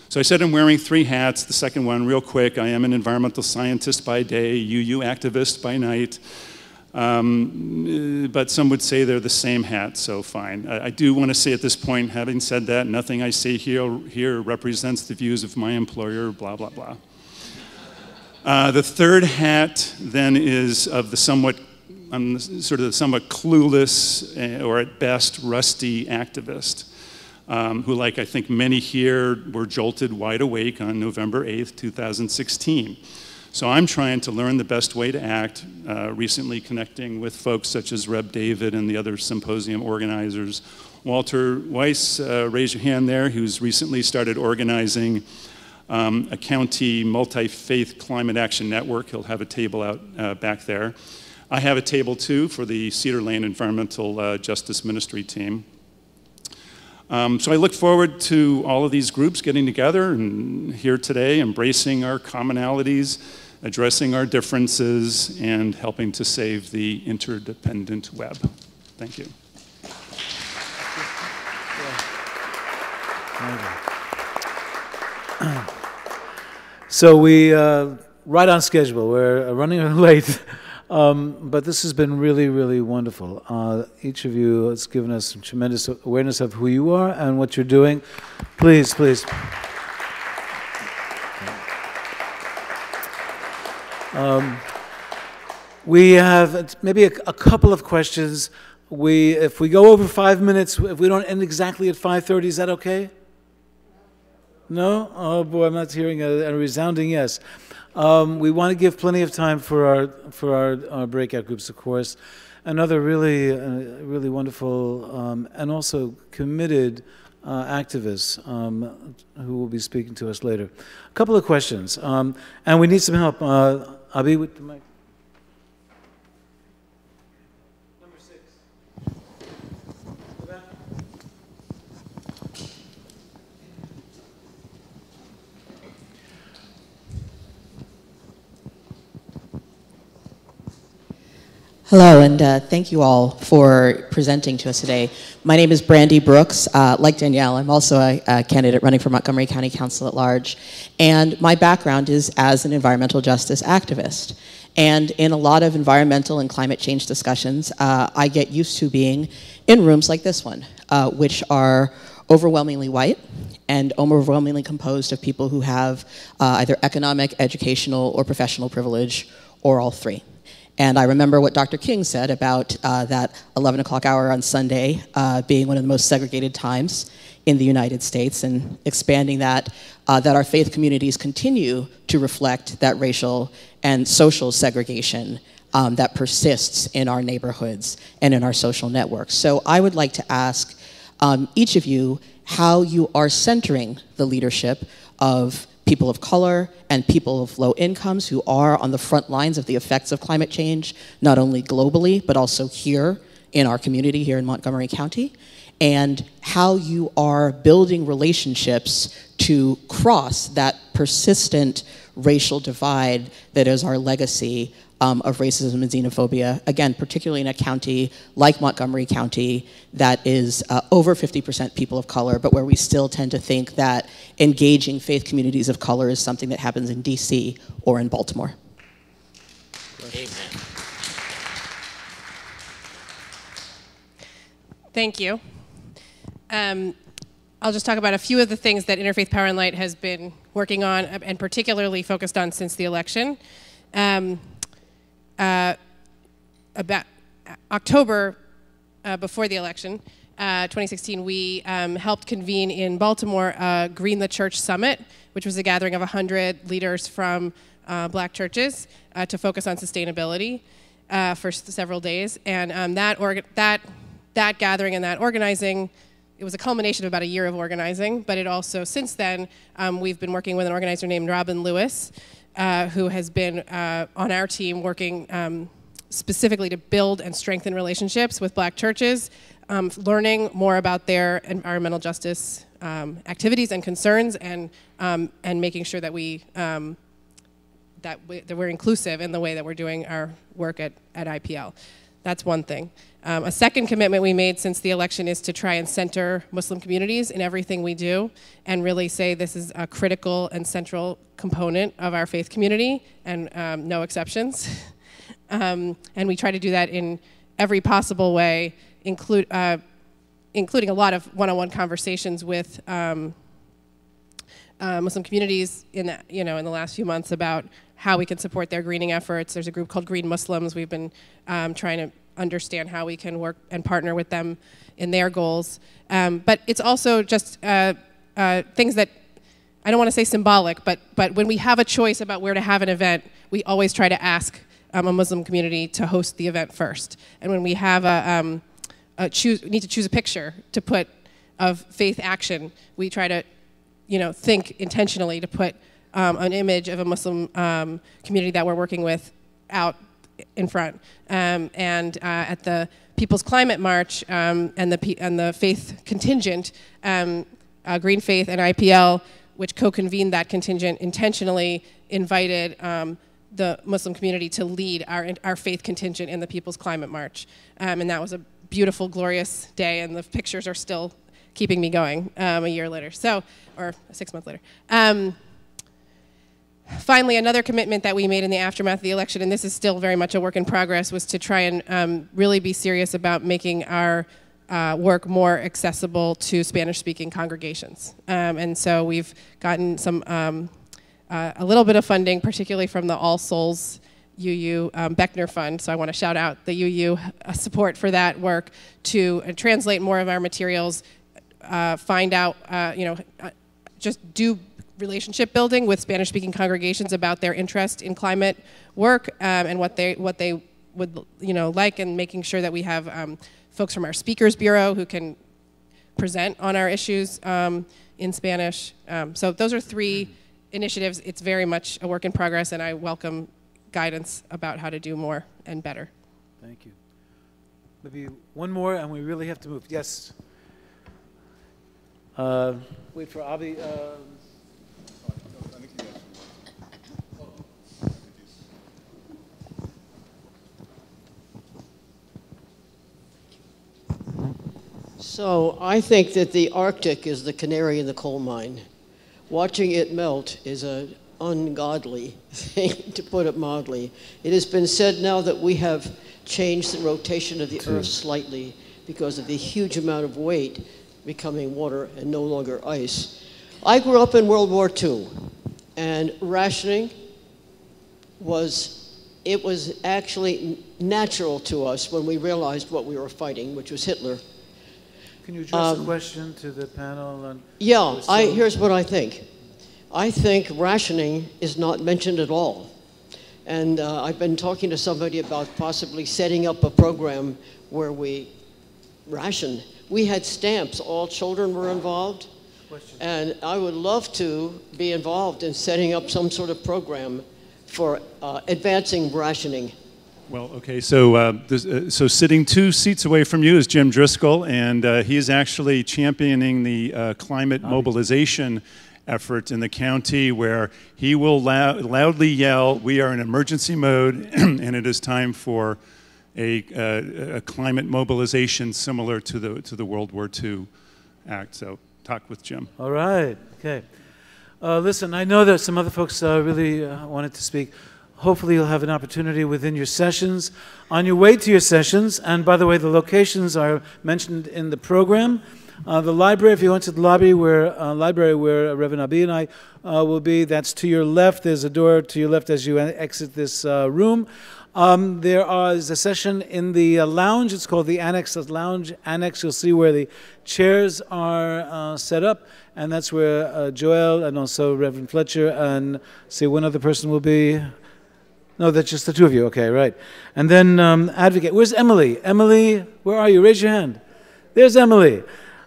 So I said I'm wearing 3 hats. The second one, real quick, I am an environmental scientist by day, UU activist by night. But some would say they're the same hat, so fine. I do want to say at this point, having said that, nothing I say here represents the views of my employer, blah, blah, blah. The third hat then is of the somewhat clueless or at best rusty activist who, like I think many here, were jolted wide awake on November 8th, 2016. So I'm trying to learn the best way to act, recently connecting with folks such as Reb David and the other symposium organizers. Walter Weiss, raise your hand there, who's recently started organizing a county multi-faith climate action network. He'll have a table out back there. I have a table too for the Cedar Lane Environmental Justice Ministry team. So I look forward to all of these groups getting together and here today, embracing our commonalities, addressing our differences, and helping to save the interdependent web. Thank you. So we right on schedule. We're running late. But this has been really, really wonderful. Each of you has given us some tremendous awareness of who you are and what you're doing. Please, please. We have maybe a couple of questions. If we go over 5 minutes, if we don't end exactly at 5:30, is that okay? No? Oh boy, I'm not hearing a resounding yes. We want to give plenty of time for our breakout groups, of course. Another really, really wonderful and also committed activists who will be speaking to us later. A couple of questions, and we need some help. Abi with the mic. Number 6. Hello, and thank you all for presenting to us today. My name is Brandy Brooks. Like Danielle, I'm also a candidate running for Montgomery County Council at Large. And my background is as an environmental justice activist. And in a lot of environmental and climate change discussions, I get used to being in rooms like this one, which are overwhelmingly white and overwhelmingly composed of people who have either economic, educational, or professional privilege, or all three. And I remember what Dr. King said about that 11 o'clock hour on Sunday being one of the most segregated times in the United States, and expanding that our faith communities continue to reflect that racial and social segregation that persists in our neighborhoods and in our social networks. So I would like to ask each of you how you are centering the leadership of people of color and people of low incomes who are on the front lines of the effects of climate change, not only globally, but also here in our community here in Montgomery County, and how you are building relationships to cross that persistent racial divide that is our legacy of racism and xenophobia. Again, particularly in a county like Montgomery County that is over 50% people of color, but where we still tend to think that engaging faith communities of color is something that happens in DC or in Baltimore. Amen. Thank you. I'll just talk about a few of the things that Interfaith Power and Light has been working on and particularly focused on since the election. About October, before the election, 2016, we helped convene in Baltimore Green the Church Summit, which was a gathering of 100 leaders from black churches to focus on sustainability for several days. And that gathering and that organizing, it was a culmination of about a year of organizing, but it also, since then, we've been working with an organizer named Robin Lewis, who has been on our team working specifically to build and strengthen relationships with black churches, learning more about their environmental justice activities and concerns, and making sure that we're inclusive in the way that we're doing our work at IPL. That's one thing. A second commitment we made since the election is to try and center Muslim communities in everything we do and really say this is a critical and central component of our faith community and no exceptions. And we try to do that in every possible way, including a lot of one-on-one conversations with Muslim communities in the last few months about how we can support their greening efforts. There's a group called Green Muslims. We've been trying to understand how we can work and partner with them in their goals. But it's also just things that, I don't want to say symbolic, but when we have a choice about where to have an event, we always try to ask a Muslim community to host the event first. And when we have need to choose a picture to put of faith action, we try to think intentionally to put an image of a Muslim community that we're working with out in front. And at the People's Climate March and the faith contingent, GreenFaith and IPL, which co-convened that contingent, intentionally invited the Muslim community to lead our faith contingent in the People's Climate March. And that was a beautiful, glorious day, and the pictures are still keeping me going a year later, or 6 months later. Finally, another commitment that we made in the aftermath of the election, and this is still very much a work in progress, was to try and really be serious about making our work more accessible to Spanish-speaking congregations. And so we've gotten a little bit of funding, particularly from the All Souls UU Beckner Fund. So I want to shout out the UU support for that work to translate more of our materials, find out, just do relationship building with Spanish-speaking congregations about their interest in climate work and what they would like, and making sure that we have folks from our Speakers Bureau who can present on our issues in Spanish. So those are 3 initiatives. It's very much a work in progress, and I welcome guidance about how to do more and better. Thank you. Maybe one more, and we really have to move. Yes. Wait for Avi. So I think that the Arctic is the canary in the coal mine. Watching it melt is an ungodly thing, to put it mildly. It has been said now that we have changed the rotation of the Earth slightly because of the huge amount of weight becoming water and no longer ice. I grew up in World War II, and rationing was actually natural to us when we realized what we were fighting, which was Hitler. Can you address the question to the panel? Here's what I think. I think rationing is not mentioned at all. And I've been talking to somebody about possibly setting up a program where we ration. We had stamps, all children were involved. And I would love to be involved in setting up some sort of program for advancing rationing. Well, okay, so so sitting 2 seats away from you is Jim Driscoll, and he is actually championing the climate mobilization effort in the county where he will loudly yell, "We are in emergency mode, and it is time for a climate mobilization similar to the World War II act." So talk with Jim. All right. Okay. Listen, I know that some other folks really wanted to speak. Hopefully you'll have an opportunity within your sessions. On your way to your sessions, and by the way, the locations are mentioned in the program. The library, if you went to the lobby where Reverend Abi and I will be, that's to your left. There's a door to your left as you exit this room. There is a session in the lounge. It's called the Annex, the Lounge Annex. You'll see where the chairs are set up, and that's where Joel and also Reverend Fletcher and see one other person will be. No, that's just the two of you. Okay, right. And then Advocate. Where's Emily? Emily, where are you? Raise your hand. There's Emily.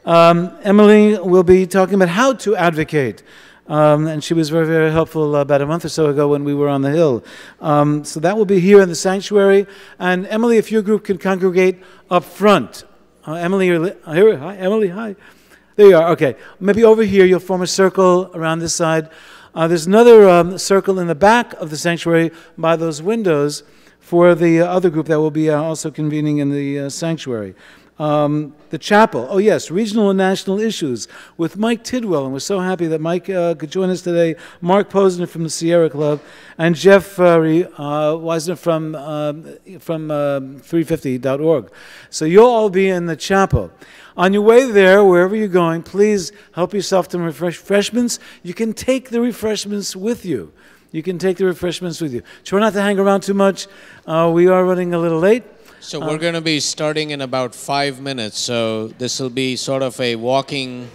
Emily will be talking about how to advocate. And she was very, very helpful about a month or so ago when we were on the Hill. So that will be here in the sanctuary. And Emily, if your group could congregate up front. Emily, you're here. Hi, Emily. Hi. There you are. Okay. Maybe over here you'll form a circle around this side. There's another circle in the back of the sanctuary by those windows for the other group that will be also convening in the sanctuary. The chapel, oh yes, regional and national issues with Mike Tidwell, and we're so happy that Mike could join us today. Mark Posner from the Sierra Club, and Jeff Weisner from 350.org. So you'll all be in the chapel. On your way there, wherever you're going, please help yourself to refreshments. You can take the refreshments with you. You can take the refreshments with you. Try not to hang around too much. We are running a little late. So we're going to be starting in about 5 minutes. So this will be sort of a walking,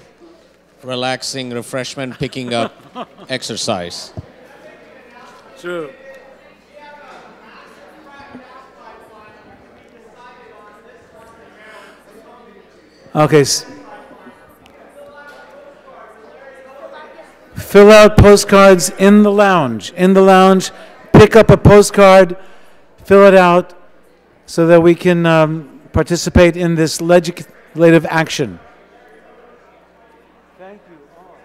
relaxing, refreshment, picking up exercise. True. Okay. Fill out postcards in the lounge. In the lounge, pick up a postcard, fill it out, so that we can participate in this legislative action. Thank you all.